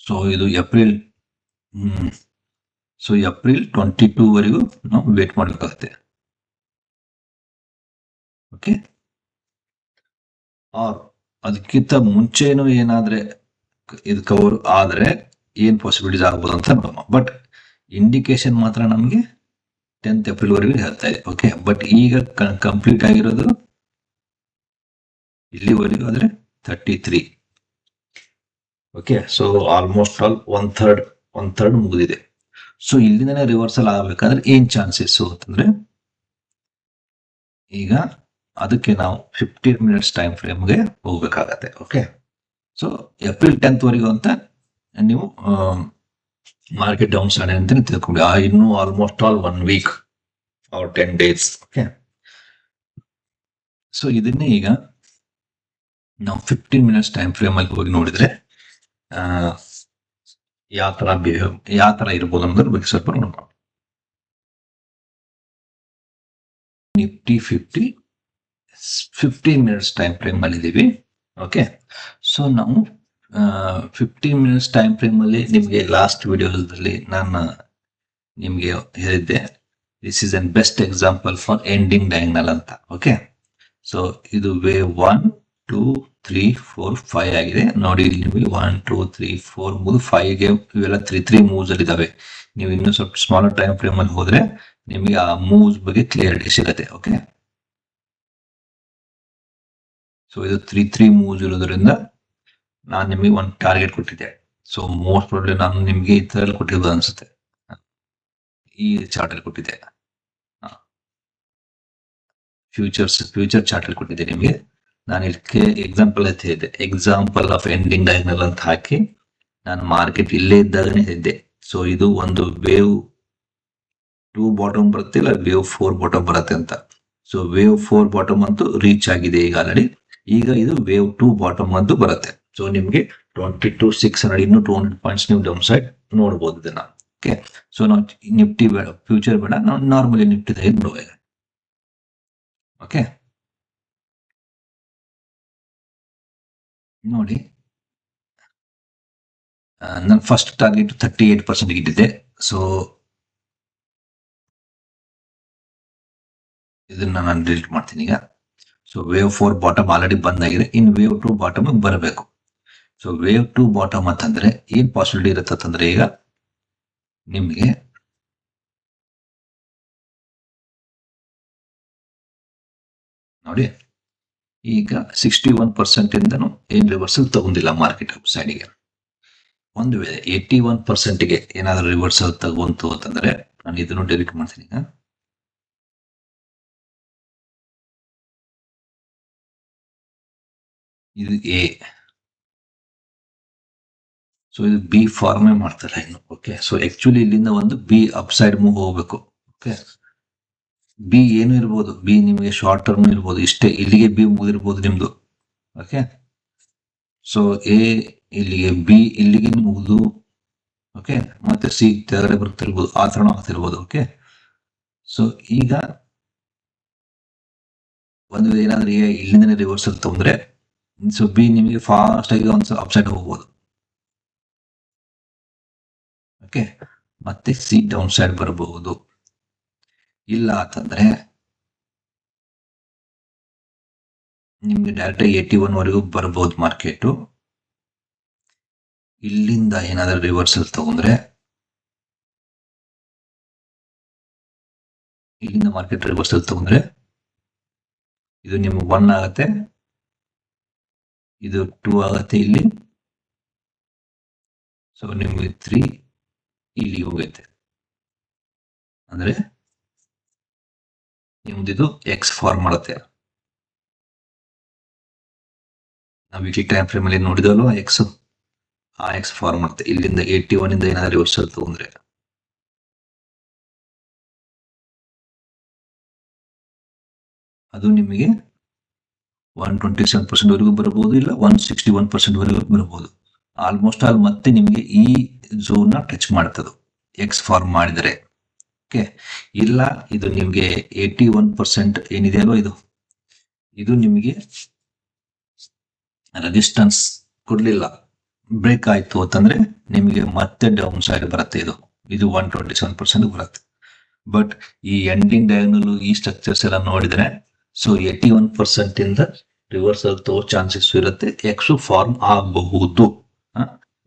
ಸೊ ಇದು ಏಪ್ರಿಲ್ 22 ವರೆಗೂ ನಾವು ವೇಟ್ ಮಾಡಬೇಕಾಗುತ್ತೆ. ಓಕೆ, ಅದಕ್ಕಿಂತ ಮುಂಚೆನೂ ಏನಾದ್ರೆ ಇದು ಕವರ್ ಆದ್ರೆ ಏನ್ ಪಾಸಿಬಿಲಿಟೀಸ್ ಆಗ್ಬೋದು ಅಂತ ನೋಡೋಣ. ಬಟ್ ಇಂಡಿಕೇಶನ್ ಮಾತ್ರ ನಮಗೆ 10th ಏಪ್ರಿಲ್ ವರೆಗೂ ಹೇಳ್ತಾ ಇದೆ. ಓಕೆ, ಬಟ್ ಈಗ ಕಂಪ್ಲೀಟ್ ಆಗಿರೋದು ಇಲ್ಲಿವರೆಗೂ ಆದ್ರೆ 33. Okay, so almost all one third ಮುಗಿದಿದೆ. ಸೊ ಇಲ್ಲಿಂದನೇ ರಿವರ್ಸಲ್ ಆಗಬೇಕಾದ್ರೆ ಏನ್ ಚಾನ್ಸಸ್ ಅಂತಂದ್ರೆ, ಈಗ ಅದಕ್ಕೆ ನಾವು 15 ಮಿನಿಟ್ಸ್ ಟೈಮ್ ಫ್ರೇಮ್ಗೆ ಹೋಗ್ಬೇಕಾಗತ್ತೆ. ಓಕೆ, ಸೊ ಏಪ್ರಿಲ್ 10th ವರೆಗೂ ಅಂತ ನೀವು ಮಾರ್ಕೆಟ್ ಡೌನ್ ಸೈಡ್ ಅಂತ ತಿಳ್ಕೊಂಡು ಇನ್ನು almost all 1 week or 10 days. Okay, so ಇದನ್ನೇ ಈಗ ನಾವು 15 ಮಿನಿಟ್ಸ್ ಟೈಮ್ ಫ್ರೇಮ್ ಅಲ್ಲಿ ಹೋಗಿ ನೋಡಿದ್ರೆ ಯಾವ ತರ ಇರ್ಬೋದು ಅನ್ನೋದ್ರ ಬಗ್ಗೆ ಸ್ವಲ್ಪ ನೋಡೋಣ. ನಿಫ್ಟಿ 50 15 ಮಿನಿಟ್ಸ್ ಟೈಮ್ ಫ್ರೇಮ್ ಅಲ್ಲಿ ಇದೀವಿ. ಓಕೆ, ಸೊ ನಾವು 15 ಮಿನಿಟ್ಸ್ ಟೈಮ್ ಫ್ರೇಮ್ ಅಲ್ಲಿ ನಿಮಗೆ ಲಾಸ್ಟ್ ವಿಡಿಯೋದಲ್ಲಿ ನಾನು ನಿಮ್ಗೆ ಹೇಳಿದ್ದೆ, this is an best example for ending diagonal ಅಂತ. ಓಕೆ, ಸೊ ಇದು ವೇವ್ 1 2 3 4 5 ಆಗಿದೆ ನೋಡಿ. ನಿಮಗೆ 1 2 3 4 ಮೂವ್ 5ಗೆ ಇವೆಲ್ಲ 3 ಮೂವ್ಸ್ ಅಲ್ಲಿ ಇದಾವೆ. ನೀವು ಇನ್ನೂ ಸ್ವಲ್ಪ ಸ್ಮಾಲರ್ ಟೈಮ್ ಫ್ರೇಮ್ ಅಲ್ಲಿ ಹೋದ್ರೆ ನಿಮಗೆ ಆ ಮೂವ್ಸ್ ಬಗ್ಗೆ ಕ್ಲಿಯರಿಟಿ ಸಿಗುತ್ತೆ. ಓಕೆ, ಸೊ ಇದು 3 ಮೂವ್ಸ್ ಇರೋದ್ರಿಂದ ನಾನು ನಿಮಗೆ ಒಂದು ಟಾರ್ಗೆಟ್ ಕೊಟ್ಟಿದ್ದೆ. ಸೊ ಮೋಸ್ಟ್ ಪ್ರಾಬ್ಲಿ ನಾನು ನಿಮ್ಗೆ ಈ ತರ ಕೊಟ್ಟಿರ್ಬೋದು ಅನ್ಸುತ್ತೆ, ಈ ಚಾರ್ಟ್ ಅಲ್ಲಿ ಕೊಟ್ಟಿದ್ದೆ, ಫ್ಯೂಚರ್ ಚಾರ್ಟ್ ಅಲ್ಲಿ ಕೊಟ್ಟಿದ್ದೆ ನಿಮಗೆ. ನಾನು ಇದಕ್ಕೆ ಎಕ್ಸಾಂಪಲ್ ಅಂತ ಹೇಳಿದ್ದೆ, ಎಕ್ಸಾಂಪಲ್ ಆಫ್ ಎಂಡಿಂಗ್ ಡಯಾಗ್ನಲ್ ಅಂತ ಹಾಕಿ ನಾನು ಮಾರ್ಕೆಟ್ ಇಲ್ಲೇ ಇದ್ದಾಗನೇ ಹೇಳಿದ್ದೆ. ಸೊ ಇದು ಒಂದು ವೇವ್ 2 ಬಾಟಮ್ ಬರುತ್ತೆ, ಇಲ್ಲ ವೇವ್ 4 ಬಾಟಮ್ ಬರುತ್ತೆ ಅಂತ. ಸೊ ವೇವ್ 4 ಬಾಟಮ್ ಅಂತೂ ರೀಚ್ ಆಗಿದೆ ಈಗ ಆಲ್ರೆಡಿ. ಈಗ ಇದು ವೇವ್ 2 ಬಾಟಮ್ ಅಂತೂ ಬರುತ್ತೆ. ಸೊ ನಿಮ್ಗೆ 22,600 ಇನ್ನು 200 ಪಾಯಿಂಟ್ಸ್ ನೀವು ಡೌನ್ ಸೈಡ್ ನೋಡ್ಬೋದು ಇದನ್ನ. ಓಕೆ, ಸೊ ನಾವು ನಿಫ್ಟಿ ಬೇಡ, ಫ್ಯೂಚರ್ ಬೇಡ, ನಾವು ನಾರ್ಮಲಿ ನಿಫ್ಟಿ ನೋಡುವ. ಓಕೆ, ನೋಡಿ ನನ್ನ ಫಸ್ಟ್ ಟಾರ್ಗೆಟ್ 38% ಇಟ್ಟಿದ್ದೆ. ಸೊ ಇದನ್ನ ನಾನು ಡಿಲೀಟ್ ಮಾಡ್ತೀನಿ ಈಗ. ಸೊ ವೇವ್ 4 ಬಾಟಮ್ ಆಲ್ರೆಡಿ ಬಂದಾಗಿದೆ, ಇನ್ ವೇವ್ 2 ಬಾಟಮ್ ಬರಬೇಕು. ಸೊ ವೇವ್ 2 ಬಾಟಮ್ ಅಂತಂದ್ರೆ ಏನ್ ಪಾಸಿಬಿಲಿಟಿ ಇರುತ್ತೆ ಅಂತಂದ್ರೆ, ಈಗ ನಿಮ್ಗೆ ನೋಡಿ, ಈಗ 61% ಇಂದನು ಏನ್ ರಿವರ್ಸಲ್ ತಗೊಂಡಿಲ್ಲ ಮಾರ್ಕೆಟ್ ಅಪ್ ಸೈಡ್ಗೆ. ಒಂದು ವೇಳೆ 81%ಗೆ ಏನಾದ್ರೂ ರಿವರ್ಸಲ್ ತಗೊಂತು ಅಂತಂದ್ರೆ ನಾನು ಇದನ್ನು ಡಿಲೀಟ್ ಮಾಡ್ತೀನಿ ಈಗ. ಇದು ಎ. ಸೊ ಇದು ಬಿ ಫಾರ್ಮೇ ಮಾಡ್ತಾರೆ ಇನ್ನು. ಓಕೆ, ಸೊ ಆಕ್ಚುಲಿ ಇಲ್ಲಿಂದ ಒಂದು ಬಿ ಅಪ್ ಸೈಡ್ ಮೂವ್ ಹೋಗ್ಬೇಕು. ಓಕೆ, ಬಿ ಏನು ಇರ್ಬೋದು, ಬಿ ನಿಮಗೆ ಶಾರ್ಟ್ ಟರ್ಮ್ ಇರ್ಬೋದು, ಇಷ್ಟೇ ಇಲ್ಲಿಗೆ ಬಿ ಮುಗಿದಿರ್ಬೋದು ನಿಮ್ದು. ಓಕೆ, ಸೊ ಎ ಇಲ್ಲಿಗೆ, ಬಿ ಇಲ್ಲಿಗೆ ಮುಗಿದು, ಓಕೆ, ಮತ್ತೆ ಸಿ ಕೆಳಗಡೆ ಬರ್ತಿರ್ಬೋದು, ಆ ತರ ಆಗ್ತಿರ್ಬೋದು. ಓಕೆ, ಸೊ ಈಗ ಒಂದು ಏನಾದ್ರೆ ಇಲ್ಲಿಂದನೇ ರಿವರ್ಸಲ್ ತಗೊಂಡ್ರೆ, ಸೊ ಬಿ ನಿಮಗೆ ಫಾಸ್ಟ್ ಆಗಿ ಒಂದು ಅಪ್ ಸೈಡ್ ಹೋಗ್ಬೋದು. ಓಕೆ, ಮತ್ತೆ ಸಿ ಡೌನ್ ಸೈಡ್ ಬರಬಹುದು. ಇಲ್ಲ ಅಂತಂದ್ರೆ ನಿಮ್ಗೆ ಡೈರೆಕ್ಟ್ 81 ವರೆಗೂ ಬರಬಹುದು ಮಾರ್ಕೆಟ್. ಇಲ್ಲಿಂದ ಏನಾದ್ರೂ ರಿವರ್ಸಲ್ ತಗೊಂಡ್ರೆ, ಇಲ್ಲಿಂದ ಮಾರ್ಕೆಟ್ ರಿವರ್ಸಲ್ ತಗೊಂಡ್ರೆ ಇದು ನಿಮ್ಗೆ 1 ಆಗತ್ತೆ, ಇದು 2 ಆಗತ್ತೆ ಇಲ್ಲಿ. ಸೊ ನಿಮ್ಗೆ 3 ಇಲ್ಲಿ ಹೋಗುತ್ತೆ, ಅಂದ್ರೆ ನಿಮ್ದಿದು ಎಕ್ಸ್ ಫಾರ್ಮ್ ಮಾಡುತ್ತೆ. ನಾವು ವೀಕ್ಲಿ ಟೈಮ್ ಫ್ರೇಮ್ ಅಲ್ಲಿ ನೋಡಿದಲ್ವ ಎಕ್ಸ್, ಆ ಎಕ್ಸ್ ಫಾರ್ಮ್ ಮಾಡುತ್ತೆ. ಇಲ್ಲಿಂದ 81 ಇಂದ ಏನಾದ್ರು ರಿವರ್ಸಲ್ ತಗೊಂಡ್ರೆ ಅದು ನಿಮಗೆ 127% ವರೆಗೂ ಬರಬಹುದು, ಇಲ್ಲ 161% ವರೆಗೂ ಬರಬಹುದು. ಆಲ್ಮೋಸ್ಟ್ ಆಲ್ ಮತ್ತೆ ನಿಮಗೆ ಈ ಝೋನ್ ನ ಟಚ್ ಮಾಡ್ತದೆ ಎಕ್ಸ್ ಫಾರ್ಮ್ ಮಾಡಿದರೆ. ಓಕೆ, ಇಲ್ಲ ಇದು ನಿಮಗೆ 81% ಏನಿದೆ ಅಲ್ವಾ, ಇದು ನಿಮಗೆ ರೆಸಿಸ್ಟೆನ್ಸ್ ಕೊಡ್ಲಿಲ್ಲ, ಬ್ರೇಕ್ ಆಯ್ತು ಅಂತಂದ್ರೆ ನಿಮಗೆ ಮತ್ತೆ ಡೌನ್ ಸೈಡ್ ಬರುತ್ತೆ. ಇದು 127% ಬರುತ್ತೆ. ಬಟ್ ಈ ಎಂಡಿಂಗ್ ಡಯಾಗ್ನಲ್ ಈ ಸ್ಟ್ರಕ್ಚರ್ಸ್ ಎಲ್ಲ ನೋಡಿದ್ರೆ, ಸೊ 81% ಇಂದ ರಿವರ್ಸಲ್ ತಗೋ ಚಾನ್ಸಸ್ ಇರುತ್ತೆ, ಎಕ್ಸ್ ಫಾರ್ಮ್ ಆಗಬಹುದು.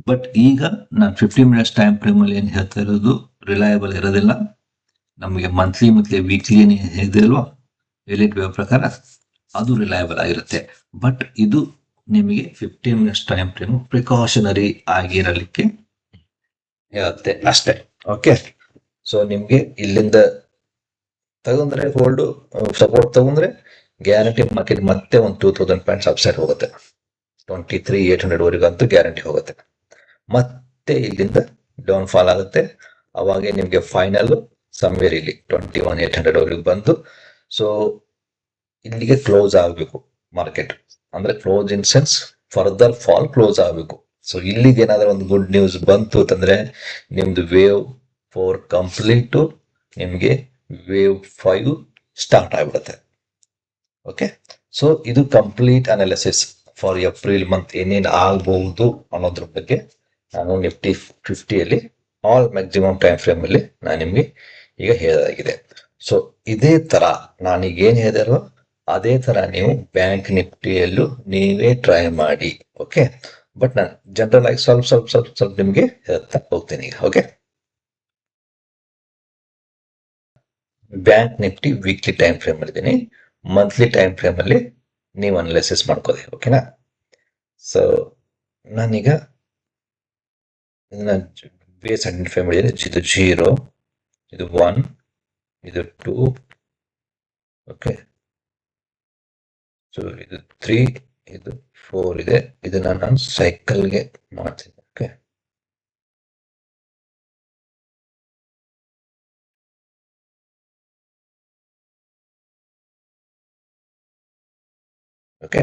ಬಟ್ ಈಗ ನಾನು 15 ಮಿನಿಟ್ಸ್ ಟೈಮ್ ಫ್ರೇಮ್ ಅಲ್ಲಿ ಏನ್ ಹೇಳ್ತಾ ಇರೋದು ರಿಲಯಬಲ್ ಇರೋದಿಲ್ಲ. ನಮಗೆ ಮಂತ್ಲಿ ಮತ್ತೆ ವೀಕ್ಲಿ ಏನ್ ಹೇಳಿದಿಲ್ವಾ ಎಲಿಟ್ ವೇವ್ ಪ್ರಕಾರ, ಅದು ರಿಲಯಬಲ್ ಆಗಿರುತ್ತೆ. ಬಟ್ ಇದು ನಿಮಗೆ 15 ಮಿನಿಟ್ಸ್ ಟೈಮ್ ಫ್ರೇಮ್ ಪ್ರಿಕಾಷನರಿ ಆಗಿರಲಿಕ್ಕೆ ಹೇಳುತ್ತೆ ಅಷ್ಟೇ. ಓಕೆ, ಸೊ ನಿಮ್ಗೆ ಇಲ್ಲಿಂದ ತಗೊಂಡ್ರೆ ಹೋಲ್ಡ್ ಸಪೋರ್ಟ್ ತಗೊಂಡ್ರೆ ಗ್ಯಾರಂಟಿ ಮಾರ್ಕೆಟ್ ಮತ್ತೆ ಒಂದು 2000 ಪಾಯಿಂಟ್ಸ್ ಅಪ್ಸೈಡ್ ಹೋಗುತ್ತೆ. 23,800 ವರೆಗಂತೂ ಗ್ಯಾರಂಟಿ ಹೋಗುತ್ತೆ. ಮತ್ತೆ ಇಲ್ಲಿಂದ ಡೌನ್ ಫಾಲ್ ಆಗುತ್ತೆ. ಅವಾಗ ನಿಮ್ಗೆ ಫೈನಲ್ ಸಮ್ವೇರ್ ಇಲ್ಲಿ 21,800 ವರೆಗೂ ಬಂದು, ಸೊ ಇಲ್ಲಿಗೆ ಕ್ಲೋಸ್ ಆಗಬೇಕು ಮಾರ್ಕೆಟ್. ಅಂದ್ರೆ close in sense further fall close ಆಗಬೇಕು. ಸೊ ಇಲ್ಲಿಗೆ ಏನಾದ್ರೂ ಒಂದು ಗುಡ್ ನ್ಯೂಸ್ ಬಂತು ಅಂತಂದ್ರೆ ನಿಮ್ದು ವೇವ್ 4 ಕಂಪ್ಲೀಟ್, ನಿಮ್ಗೆ ವೇವ್ 5 ಸ್ಟಾರ್ಟ್ ಆಗ್ಬಿಡುತ್ತೆ. ಓಕೆ, ಸೊ ಇದು complete analysis for April month ಏನೇನು ಆಗಬಹುದು ಅನ್ನೋದ್ರ ಬಗ್ಗೆ ನಾನು Nifty 50 all maximum time frame ಅಲ್ಲಿ ನಾನು ನಿಮ್ಗೆ ಈಗ ಹೇಳಲಾಗಿದೆ. ಸೊ ಇದೇ ತರ ನಾನೀಗ ಏನ್ ಹೇಳಿದೆ ಅಲ್ವಾ, ಅದೇ ತರ ನೀವು ಬ್ಯಾಂಕ್ ನಿಫ್ಟಿಯಲ್ಲೂ ನೀವೇ ಟ್ರೈ ಮಾಡಿ. ಓಕೆ, ಬಟ್ ನಾನು ಜನರಲ್ ಆಗಿ ಸ್ವಲ್ಪ ನಿಮ್ಗೆ ಹೇಳ್ತಾ ಹೋಗ್ತೀನಿ ಈಗ. Okay, bank Nifty weekly time frame ಅಲ್ಲಿ ಮಂತ್ಲಿ ಟೈಮ್ ಫ್ರೇಮ್ ಅಲ್ಲಿ ನೀವು ಅನಾಲಿಸಿಸ್ ಮಾಡ್ಕೋದೆ. ಓಕೆನಾ, ಸೊ ನಾನೀಗ ಬೇಸ್ ಐಡೆಂಟಿಫೈ ಮಾಡಿದ್ರೆ ಇದು 0, ಇದು 1, ಇದು 2, ಓಕೆ, ಸೊ ಇದು 3, ಇದು 4 ಇದೆ. ಇದನ್ನ ನಾನು ಸೈಕಲ್ಗೆ ಮಾಡ್ತೀನಿ. ಓಕೆ, ಓಕೆ,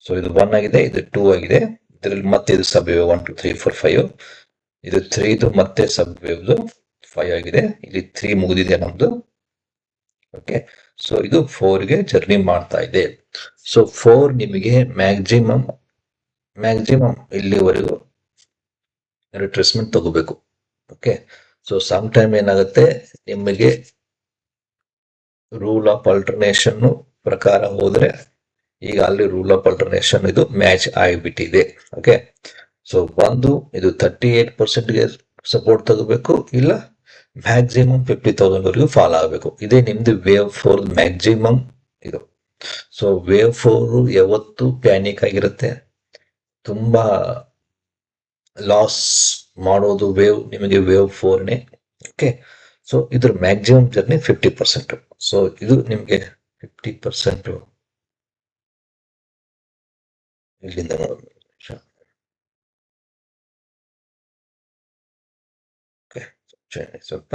ಸೊ ಇದು 1 ಆಗಿದೆ, ಇದು 2 ಆಗಿದೆ. ಇದರಲ್ಲಿ ಮತ್ತೆ ಇದು ಸಬ್ ವೇವ್ 1 2 3 4 5, ಇದು 3 ಇದು ಮತ್ತೆ ಸಬ್ ವೇವ್ 5 ಆಗಿದೆ. ಇಲ್ಲಿ 3 ಮುಗಿದಿದೆ ನಮ್ದು. ಓಕೆ, ಸೊ ಇದು 4ಗೆ ಜರ್ನಿ ಮಾಡ್ತಾ ಇದೆ. ಸೊ 4 ನಿಮಗೆ ಮ್ಯಾಕ್ಸಿಮಮ್ ಇಲ್ಲಿವರೆಗೂ ರಿಟ್ರೇಸ್ಮೆಂಟ್ ತಗೋಬೇಕು. ಓಕೆ, ಸೊ ಸಮ್ ಟೈಮ್ ಏನಾಗುತ್ತೆ, ನಿಮಗೆ ರೂಲ್ ಆಫ್ ಅಲ್ಟರ್ನೇಷನ್ ಪ್ರಕಾರ ಹೋದ್ರೆ ಈಗ ಅಲ್ಲಿ ರೂಲ್ ಆಫ್ ಅಲ್ಟರ್ನೇಷನ್ ಇದು ಮ್ಯಾಚ್ ಆಗಿಬಿಟ್ಟಿದೆ. ಓಕೆ, ಸೊ ಒಂದು ಇದು 38%ಗೆ ಸಪೋರ್ಟ್ ತಗೋಬೇಕು, ಇಲ್ಲ ಮ್ಯಾಕ್ಸಿಮಮ್ 50,000 ವರೆಗೂ ಫಾಲ್ ಆಗಬೇಕು. ಇದೇ ನಿಮ್ದು ವೇವ್ 4 ಮ್ಯಾಕ್ಸಿಮಮ್ ಇದು. ಸೊ ವೇವ್ 4 ಯಾವತ್ತು ಪ್ಯಾನಿಕ್ ಆಗಿರುತ್ತೆ, ತುಂಬಾ ಲಾಸ್ ಮಾಡೋದು ವೇವ್ ನಿಮಗೆ ವೇವ್ 4ನೇ. ಓಕೆ, ಸೊ ಇದ್ರ ಮ್ಯಾಕ್ಸಿಮಮ್ ಜರ್ನಿ 50%. ಸೊ ಇದು ನಿಮಗೆ 50% ಇಲ್ಲಿಂದ ಸ್ವಲ್ಪ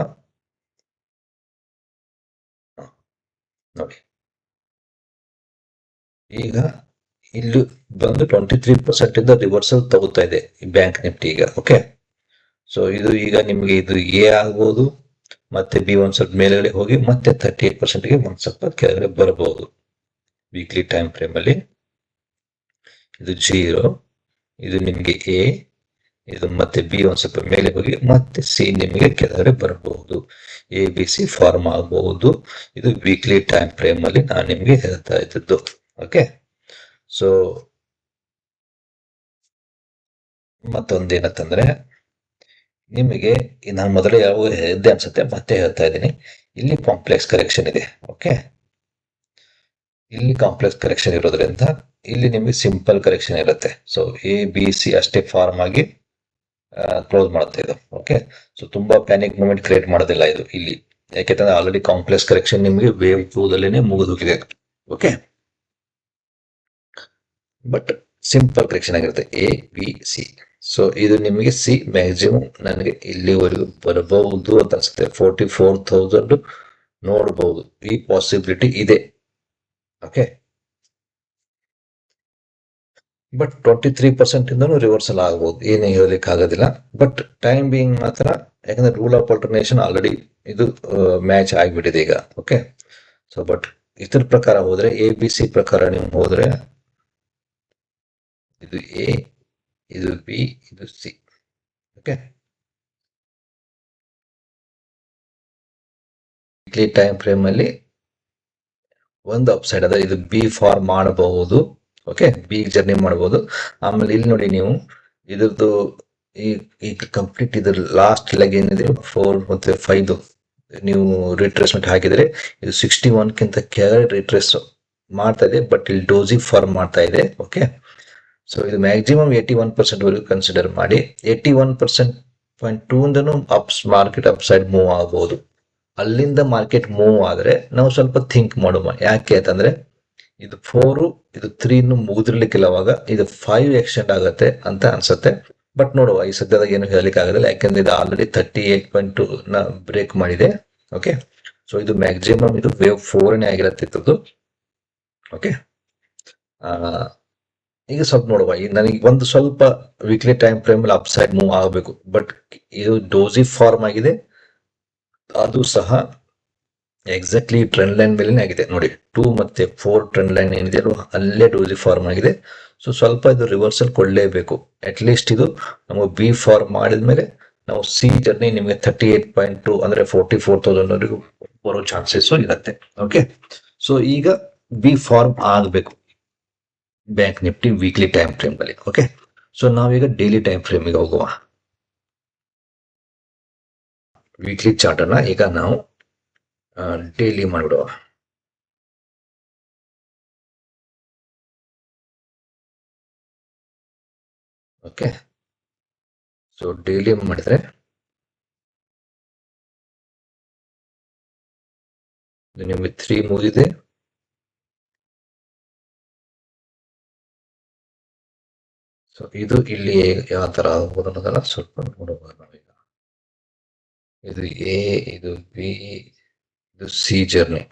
ನೋಡಿ, ಈಗ ಇಲ್ಲಿ ಬಂದು 23% ಇಂದ ರಿವರ್ಸಲ್ ತಗೋತಾ ಇದೆ ಈ ಬ್ಯಾಂಕ್ ನಿಫ್ಟಿ ಈಗ. ಓಕೆ, ಸೊ ಇದು ಈಗ ನಿಮಗೆ ಇದು ಎ ಆಗ್ಬೋದು, ಮತ್ತೆ ಬಿ ಒಂದ್ ಸ್ವಲ್ಪ ಮೇಲ್ಗಡೆ ಹೋಗಿ ಮತ್ತೆ 38%ಗೆ ಒಂದ್ ಸ್ವಲ್ಪ ಕೆಳಗಡೆ ಬರಬಹುದು. ವೀಕ್ಲಿ ಟೈಮ್ ಫ್ರೇಮ್ ಅಲ್ಲಿ ಇದು 0, ಇದು ನಿಮಗೆ ಎ, ಇದು ಮತ್ತೆ ಬಿ ಒಂದ್ ಸ್ವಲ್ಪ ಮೇಲೆ ಹೋಗಿ ಮತ್ತೆ ಸಿ ನಿಮಗೆ ಕೆಳಗಡೆ ಬರಬಹುದು. ಎ ಬಿ ಸಿ ಫಾರ್ಮ್ ಆಗಬಹುದು. ಇದು ವೀಕ್ಲಿ ಟೈಮ್ ಫ್ರೇಮ್ ಅಲ್ಲಿ ನಾನು ನಿಮಗೆ ಹೇಳ್ತಾ ಇದ್ದದ್ದು. ಓಕೆ, ಸೊ ಮತ್ತೊಂದೇನಂತಂದ್ರೆ, ನಿಮಗೆ ನಾನು ಮೊದಲೇ ಯಾವ ಹೇಳ್ದೆ ಅನ್ಸುತ್ತೆ, ಮತ್ತೆ ಹೇಳ್ತಾ ಇದ್ದೀನಿ, ಇಲ್ಲಿ ಕಾಂಪ್ಲೆಕ್ಸ್ ಕರೆಕ್ಷನ್ ಇದೆ. ಓಕೆ, ಇಲ್ಲಿ ಕಾಂಪ್ಲೆಕ್ಸ್ ಕರೆಕ್ಷನ್ ಇರೋದ್ರಿಂದ ಇಲ್ಲಿ ನಿಮಗೆ ಸಿಂಪಲ್ ಕರೆಕ್ಷನ್ ಇರುತ್ತೆ. ಸೊ ಎ ಬಿ ಸಿ ಅಷ್ಟೇ ಫಾರ್ಮ್ ಆಗಿ ಕ್ಲೋಸ್ ಮಾಡುತ್ತೆ ಇದು. ಓಕೆ, ಸೊ ತುಂಬಾ ಪ್ಯಾನಿಕ್ ಮೂಮೆಂಟ್ ಕ್ರಿಯೇಟ್ ಮಾಡೋದಿಲ್ಲ ಇದು ಇಲ್ಲಿ, ಯಾಕೆಂದ್ರೆ ಆಲ್ರೆಡಿ ಕಾಂಪ್ಲೆಕ್ಸ್ ಕರೆಕ್ಷನ್ ನಿಮಗೆ ವೇವ್ 2ದಲ್ಲೇನೆ ಮುಗಿದೋಗಿದೆ. ಓಕೆ, ಬಟ್ ಸಿಂಪಲ್ ಕರೆಕ್ಷನ್ ಆಗಿರುತ್ತೆ ಎ ಬಿ ಸಿ. ಸೊ ಇದು ನಿಮಗೆ ಸಿ ಮ್ಯಾಕ್ಸಿಮಮ್ ನನಗೆ ಇಲ್ಲಿವರೆಗೂ ಬರಬಹುದು ಅಂತ ಅನ್ಸುತ್ತೆ. 44,000 ನೋಡಬಹುದು, ಈ ಪಾಸಿಬಿಲಿಟಿ ಇದೆ. ಓಕೆ, ಬಟ್ 23% ಇಂದನೂ ರಿವರ್ಸಲ್ ಆಗಬಹುದು, ಏನು ಹೇಳಲಿಕ್ಕೆ ಆಗೋದಿಲ್ಲ. ಬಟ್ ಟೈಮ್ ಬೀಯಿಂಗ್ ಮಾತ್ರ, ಯಾಕಂದ್ರೆ ರೂಲ್ ಆಫ್ ಆಲ್ಟರ್ನೇಷನ್ ಆಲ್ರೆಡಿ ಇದು ಮ್ಯಾಚ್ ಆಗಿಬಿಟ್ಟಿದೆ ಈಗ. ಓಕೆ, ಸೊ ಬಟ್ ಇದ್ರ ಪ್ರಕಾರ ಹೋದ್ರೆ, ಎ ಬಿ ಸಿ ಪ್ರಕಾರ ನೀವು ಹೋದ್ರೆ, ಇದು ಎ, ಇದು ಬಿ, ಇದು C. Okay, weekly time frame ಅಲ್ಲಿ ಒಂದು ಅಪ್ಸೈಡ್ ಅದ, ಇದು ಬಿ ಫಾರ್ಮ್ ಮಾಡಬಹುದು. ಓಕೆ, ಬಿ ಜರ್ನಿ ಮಾಡಬಹುದು. ಆಮೇಲೆ ಇಲ್ಲಿ ನೋಡಿ ನೀವು ಇದ್ರದ್ದು ಈಗ ಕಂಪ್ಲೀಟ್ ಇದ್ರ ಲಾಸ್ಟ್ ಲೆಗ್ ಏನಿದೆ 4 ಮತ್ತೆ 5 ನೀವು ರಿಟ್ರೇಸ್ಮೆಂಟ್ ಹಾಕಿದ್ರೆ ಇದು 61ಕ್ಕಿಂತ ಕೆಳಗಡೆ ರಿಟ್ರೇಸ್ ಮಾಡ್ತಾ ಇದೆ, ಬಟ್ ಇಲ್ಲಿ ಡೋಜಿ ಫಾರ್ಮ್ ಮಾಡ್ತಾ ಇದೆ. ಓಕೆ, ಸೊ ಇದು ಮ್ಯಾಕ್ಸಿಮಮ್ 81% ವರೆಗೂ ಕನ್ಸಿಡರ್ ಮಾಡಿ. 81.2 ups market up side move ಆಗಬಹುದು. ಅಲ್ಲಿಂದ ಮಾರ್ಕೆಟ್ ಮೂವ್ ಆದ್ರೆ ನಾವು ಸ್ವಲ್ಪ ಥಿಂಕ್ ಮಾಡುವ, ಯಾಕೆ ಅಂತಂದ್ರೆ ಇದು 4 ಇದು 3 ಮುಗಿದಿರ್ಲಿಕ್ಕಿಲ್ಲ, ಅವಾಗ ಇದು 5 ಎಕ್ಸ್ಟೆಂಡ್ ಆಗತ್ತೆ ಅಂತ ಅನ್ಸುತ್ತೆ. ಬಟ್ ನೋಡುವ, ಈ ಸದ್ಯದಾಗ ಏನು ಹೇಳಲಿಕ್ಕೆ ಆಗೋದಿಲ್ಲ, ಯಾಕಂದ್ರೆ ಇದು ಆಲ್ರೆಡಿ 38.2 ನ ಬ್ರೇಕ್ ಮಾಡಿದೆ. ಓಕೆ, ಸೊ ಇದು ಮ್ಯಾಕ್ಸಿಮಮ್ ಇದು ವೇವ್ 4ನೇ ಆಗಿರತ್ತೆ ಇದ್ದದ್ದು. ಓಕೆ, ಈಗ ಸ್ವಲ್ಪ ನೋಡುವ, ನನಗೆ ಒಂದು ಸ್ವಲ್ಪ ವೀಕ್ಲಿ ಟೈಮ್ ಫ್ರೇಮ್ ಅಲ್ಲಿ ಅಪ್ ಸೈಡ್ ಮೂವ್ ಆಗಬೇಕು, ಬಟ್ ಇದು ಡೋಜಿ ಫಾರ್ಮ್ ಆಗಿದೆ, ಅದು ಸಹ ಎಕ್ಸಾಕ್ಟ್ಲಿ ಟ್ರೆಂಡ್ ಲೈನ್ ಮೇಲೆ ಆಗಿದೆ ನೋಡಿ. 2 ಮತ್ತೆ 4 ಟ್ರೆಂಡ್ ಲೈನ್ ಏನಿದೆ ಅಲ್ಲೇ ಡೋಜಿ ಫಾರ್ಮ್ ಆಗಿದೆ. ಸೊ ಸ್ವಲ್ಪ ಇದು ರಿವರ್ಸಲ್ ಕೊಡಲೇಬೇಕು. ಅಟ್ ಲೀಸ್ಟ್ ಇದು ನಮಗೆ ಬಿ ಫಾರ್ಮ್ ಮಾಡಿದ್ಮೇಲೆ ನಾವು ಸಿ ಜರ್ನಿ ನಿಮಗೆ 38.2 ಅಂದ್ರೆ 44,000 ವರೆಗೂ ಬರೋ ಚಾನ್ಸಸ್ ಇರುತ್ತೆ. ಓಕೆ, ಸೊ ಈಗ ಬಿ ಫಾರ್ಮ್ ಆಗಬೇಕು bank Nifty weekly time frame ಅಲ್ಲಿ. ಓಕೆ, ಸೊ ನಾವೀಗ ಡೈಲಿ ಟೈಮ್ ಫ್ರೇಮಿಗೆ ಹೋಗುವ. ವೀಕ್ಲಿ ಚಾರ್ಟ್ ಅನ್ನ ಈಗ ನಾವು ಡೈಲಿ ಮಾಡಿಬಿಡುವ. ಓಕೆ, ಸೊ ಡೈಲಿ ಮಾಡಿದ್ರೆ ನಿಮಗೆ 3 ಮುಗಿದಿದೆ. ಸೊ ಇದು ಇಲ್ಲಿ ಯಾವ ತರ ಆಗ್ಬೋದು ಅನ್ನೋದನ್ನ ಸ್ವಲ್ಪ ನೋಡಬಹುದು ನಾವೀಗ. ಇದು ಎ, ಇದು ಬಿ, ಇದು ಸಿ ಜರ್ನಿ.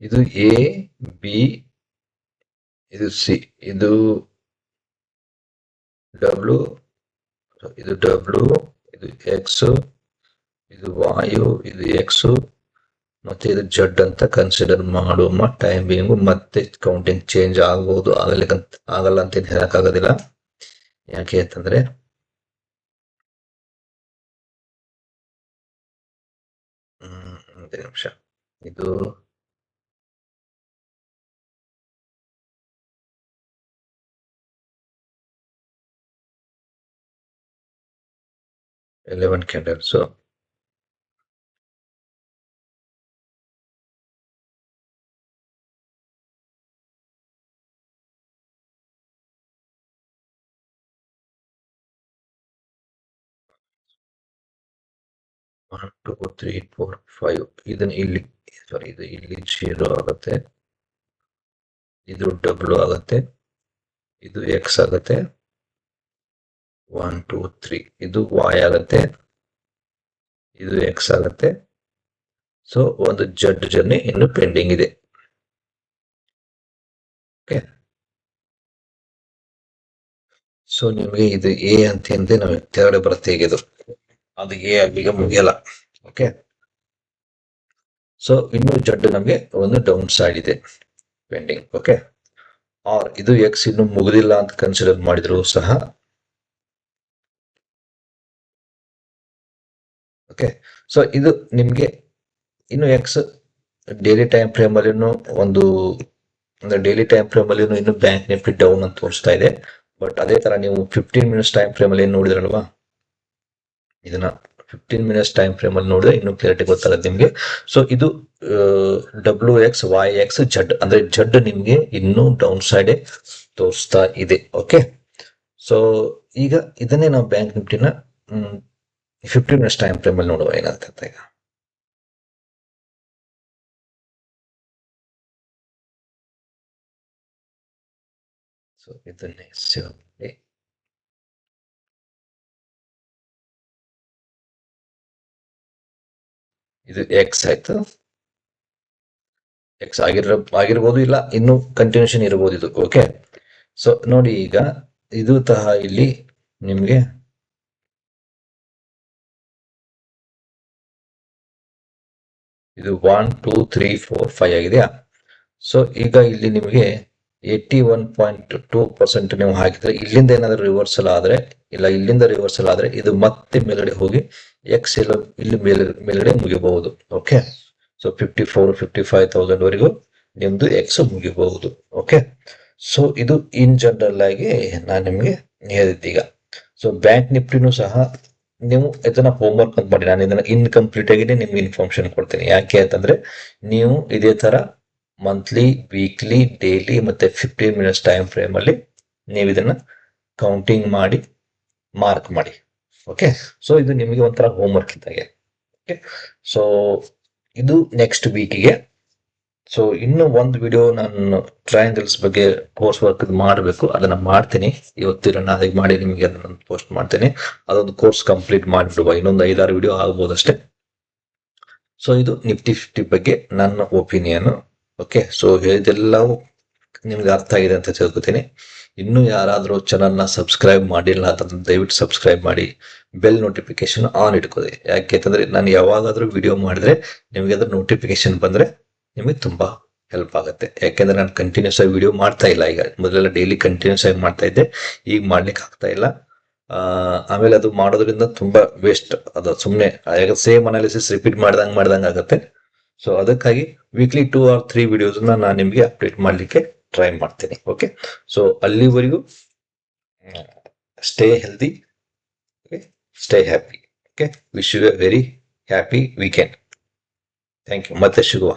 ಇದು ಎ ಬಿ, ಇದು ಸಿ, ಇದು ಡಬ್ಲ್ಯೂ, ಇದು ಎಕ್ಸ್, ಇದು ವಾಯು, ಇದು ಎಕ್ಸ್, ಮತ್ತೆ ಇದು ಜಡ್ ಅಂತ ಕನ್ಸಿಡರ್ ಮಾಡುವ ಟೈಮಿಂಗು ಮತ್ತೆ ಕೌಂಟಿಂಗ್ ಚೇಂಜ್ ಆಗ್ಬೋದು, ಆಗಲ್ಲ ಅಂತ ಹೇಳಕ್ಕಾಗೋದಿಲ್ಲ. ಯಾಕೆ ಅಂತಂದ್ರೆ ಒಂದು ನಿಮಿಷ, ಇದು eleven candles. One two three four five, ಇದನ್ನ ಇಲ್ಲಿ ಸಾರಿ, ಇದು ಇಲ್ಲಿ 0 ಆಗುತ್ತೆ, ಇದು ಡಬ್ಲ್ಯೂ ಆಗುತ್ತೆ, ಇದು ಎಕ್ಸ್ ಆಗುತ್ತೆ, 1 2 3, ಇದು ವಾಯ್ ಆಗುತ್ತೆ, ಇದು ಎಕ್ಸ್ ಆಗುತ್ತೆ. ಸೊ ಒಂದು ಜಡ್ ಜರ್ನಿ ಇನ್ನು ಪೆಂಡಿಂಗ್ ಇದೆ. ಓಕೆ, ಸೊ ನಿಮಗೆ ಇದು ಎ ಅಂತ ನಾವು ಕೆಳಗಡೆ ಬರುತ್ತೆ, ಈಗ ಇದು ಅದು ಎ ಈಗ ಮುಗಿಯಲ್ಲ. ಓಕೆ, ಸೊ ಇನ್ನು ಜಡ್ ನಮಗೆ ಒಂದು ಡೌನ್ ಸೈಡ್ ಇದೆ ಪೆಂಡಿಂಗ್. ಓಕೆ, ಆರ್ ಇದು ಎಕ್ಸ್ ಇನ್ನು ಮುಗಿದಿಲ್ಲ ಅಂತ ಕನ್ಸಿಡರ್ ಮಾಡಿದ್ರು ಸಹ. ಓಕೆ, ಸೊ ಇದು ನಿಮ್ಗೆ ಇನ್ನು ಎಕ್ಸ್ ಡೈಲಿ ಟೈಮ್ ಫ್ರೇಮ್ ಅಲ್ಲಿ ಒಂದು ಡೈಲಿ ಟೈಮ್ ಫ್ರೇಮ್ ಅಲ್ಲಿ ಇನ್ನು ಬ್ಯಾಂಕ್ ನಿಫ್ಟಿ ಡೌನ್ ಅಂತ ತೋರಿಸ್ತಾ ಇದೆ. ಬಟ್ ಅದೇ ತರ ನೀವು 15 ಮಿನಿಟ್ಸ್ ಟೈಮ್ ಫ್ರೇಮ್ ಅಲ್ಲಿ ಏನ್ ನೋಡಿದ್ರಲ್ವಾ, ಇದನ್ನ 15 ಮಿನಿಟ್ಸ್ ಟೈಮ್ ಫ್ರೇಮ್ ಅಲ್ಲಿ ನೋಡಿದ್ರೆ ಇನ್ನು ಕ್ಲಿಯರಿಟಿ ಗೊತ್ತಾಗುತ್ತೆ ನಿಮ್ಗೆ. ಸೊ ಇದು ಡಬ್ಲ್ಯೂ ಎಕ್ಸ್, ವೈ ಎಕ್ಸ್, ಜಡ್ ಅಂದ್ರೆ ಜಡ್ ನಿಮ್ಗೆ ಇನ್ನೂ ಡೌನ್ ಸೈಡ್ ತೋರಿಸ್ತಾ ಇದೆ. ಓಕೆ, ಸೊ ಈಗ ಇದನ್ನೇ ನಾವು ಬ್ಯಾಂಕ್ ನಿಫ್ಟಿನ 15 ಮಿನಿಟ್ಸ್ ಟೈಮ್ ಫ್ರೇಮ್ ಅಲ್ಲಿ ನೋಡುವ ಏನಾಗ್ತದೆ ಈಗ. ಸೊ ಇದನ್ನೇ ಇದು ಎಕ್ಸ್ ಆಯ್ತು, ಎಕ್ಸ್ ಆಗಿರ್ಬೋದು, ಇಲ್ಲ ಇನ್ನು ಕಂಟಿನ್ಯೂಷನ್ ಇರಬಹುದು ಇದು. ಓಕೆ, ಸೊ ನೋಡಿ ಈಗ ಇದು ತಹ ಇಲ್ಲಿ ನಿಮ್ಗೆ ಇದು 1 2 3 4 5 ಆಗಿದೆಯಾ. ಸೊ ಈಗ ಇಲ್ಲಿ ನಿಮಗೆ 81.2% ನೀವು ಹಾಕಿದ್ರೆ, ಇಲ್ಲಿಂದ ಏನಾದರೂ ರಿವರ್ಸಲ್ ಆದ್ರೆ, ಇಲ್ಲ ಇಲ್ಲಿಂದ ರಿವರ್ಸಲ್ ಆದ್ರೆ ಇದು ಮತ್ತೆ ಮೇಲ್ಗಡೆ ಹೋಗಿ ಎಕ್ಸ್ ಎಲ್ಲ ಇಲ್ಲಿ ಮೇಲ್ಗಡೆ ಮುಗಿಬಹುದು. ಓಕೆ, ಸೊ 54-55,000 ವರೆಗೂ ನಿಮ್ದು ಎಕ್ಸ್ ಮುಗಿಬಹುದು. ಓಕೆ, ಸೊ ಇದು ಇನ್ ಜನರಲ್ ಆಗಿ ನಾನು ನಿಮ್ಗೆ ಹೇಳಿದ್ದೀಗ. ಸೊ ಬ್ಯಾಂಕ್ ನಿಫ್ಟಿನೂ ಸಹ ನೀವು ಇದನ್ನ ಹೋಮ್ವರ್ಕ್ ಅಂತ ಮಾಡಿ, ನಾನು ಇದನ್ನ ಇನ್ಕಂಪ್ಲೀಟ್ ಆಗಿ ನಿಮ್ಗೆ ಇನ್ಫಾರ್ಮೇಶನ್ ಕೊಡ್ತೀನಿ. ಯಾಕೆ ಅಂತಂದ್ರೆ ನೀವು ಇದೇ ತರ ಮಂತ್ಲಿ, ವೀಕ್ಲಿ, ಡೈಲಿ ಮತ್ತೆ 15 ಮಿನಿಟ್ಸ್ ಟೈಮ್ ಫ್ರೇಮ್ ಅಲ್ಲಿ ನೀವು ಇದನ್ನ ಕೌಂಟಿಂಗ್ ಮಾಡಿ ಮಾರ್ಕ್ ಮಾಡಿ. ಓಕೆ, ಸೊ ಇದು ನಿಮಗೆ ಒಂಥರ ಹೋಮ್ವರ್ಕ್ ಇದ್ದಾಗೆ. ಓಕೆ, ಸೊ ಇದು ನೆಕ್ಸ್ಟ್ ವೀಕಿಗೆ. ಸೊ ಇನ್ನು ಒಂದು ವಿಡಿಯೋ ನಾನು ಟ್ರಯಾಂಗಲ್ಸ್ ಬಗ್ಗೆ ಕೋರ್ಸ್ ವರ್ಕ್ ಮಾಡಬೇಕು, ಅದನ್ನ ಮಾಡ್ತೀನಿ. ಇವತ್ತಿನ ನಾಳೆಗೆ ಮಾಡಿ ನಿಮಗೆ ಅದನ್ನ ಪೋಸ್ಟ್ ಮಾಡ್ತೇನೆ. ಅದೊಂದು ಕೋರ್ಸ್ ಕಂಪ್ಲೀಟ್ ಮಾಡಿಬಿಡುವ, ಇನ್ನೊಂದು 5-6 ವಿಡಿಯೋ ಆಗ್ಬೋದು ಅಷ್ಟೇ. ಸೊ ಇದು ನಿಫ್ಟಿ 50 ಬಗ್ಗೆ ನನ್ನ ಒಪಿನಿಯನ್. ಓಕೆ, ಸೊ ಹೇಳಿದೆಲ್ಲವೂ ನಿಮ್ಗೆ ಅರ್ಥ ಆಗಿದೆ ಅಂತ ತಿಳ್ಕೊತೀನಿ. ಇನ್ನು ಯಾರಾದರೂ ಚಾನಲ್ನ ಸಬ್ಸ್ಕ್ರೈಬ್ ಮಾಡಿಲ್ಲ ಅಂತಂದ್ರೆ ದಯವಿಟ್ಟು ಸಬ್ಸ್ಕ್ರೈಬ್ ಮಾಡಿ, ಬೆಲ್ ನೋಟಿಫಿಕೇಶನ್ ಆನ್ ಇಟ್ಕೊಳ್ಳಿ. ಯಾಕೆಂತಂದ್ರೆ ನಾನು ಯಾವಾಗಾದ್ರೂ ವಿಡಿಯೋ ಮಾಡಿದ್ರೆ ನಿಮಗೆ ಅದ್ರ ನೋಟಿಫಿಕೇಶನ್ ಬಂದ್ರೆ ನಿಮಗೆ ತುಂಬಾ ಹೆಲ್ಪ್ ಆಗುತ್ತೆ. ಯಾಕೆಂದ್ರೆ ನಾನು ಕಂಟಿನ್ಯೂಸ್ ಆಗಿ ವಿಡಿಯೋ ಮಾಡ್ತಾ ಇಲ್ಲ. ಈಗ ಮೊದಲೆಲ್ಲ ಡೈಲಿ ಕಂಟಿನ್ಯೂಸ್ ಆಗಿ ಮಾಡ್ತಾ ಇದ್ದೆ, ಈಗ ಮಾಡ್ಲಿಕ್ಕೆ ಆಗ್ತಾ ಇಲ್ಲ. ಆಮೇಲೆ ಅದು ಮಾಡೋದ್ರಿಂದ ತುಂಬಾ ವೇಸ್ಟ್, ಅದು ಸುಮ್ಮನೆ ಸೇಮ್ ಅನಾಲಿಸಿಸ್ ರಿಪೀಟ್ ಮಾಡ್ದಂಗೆ ಆಗುತ್ತೆ. ಸೊ ಅದಕ್ಕಾಗಿ ವೀಕ್ಲಿ 2 or 3 ವಿಡಿಯೋಸ್ ನಾನು ನಿಮಗೆ ಅಪ್ಡೇಟ್ ಮಾಡ್ಲಿಕ್ಕೆ ಟ್ರೈ ಮಾಡ್ತೀನಿ. ಓಕೆ, ಸೊ ಅಲ್ಲಿವರೆಗೂ stay healthy, stay happy. Okay, wish you a very happy weekend. Thank you. ಮತ್ತೆ ಸಿಗುವ.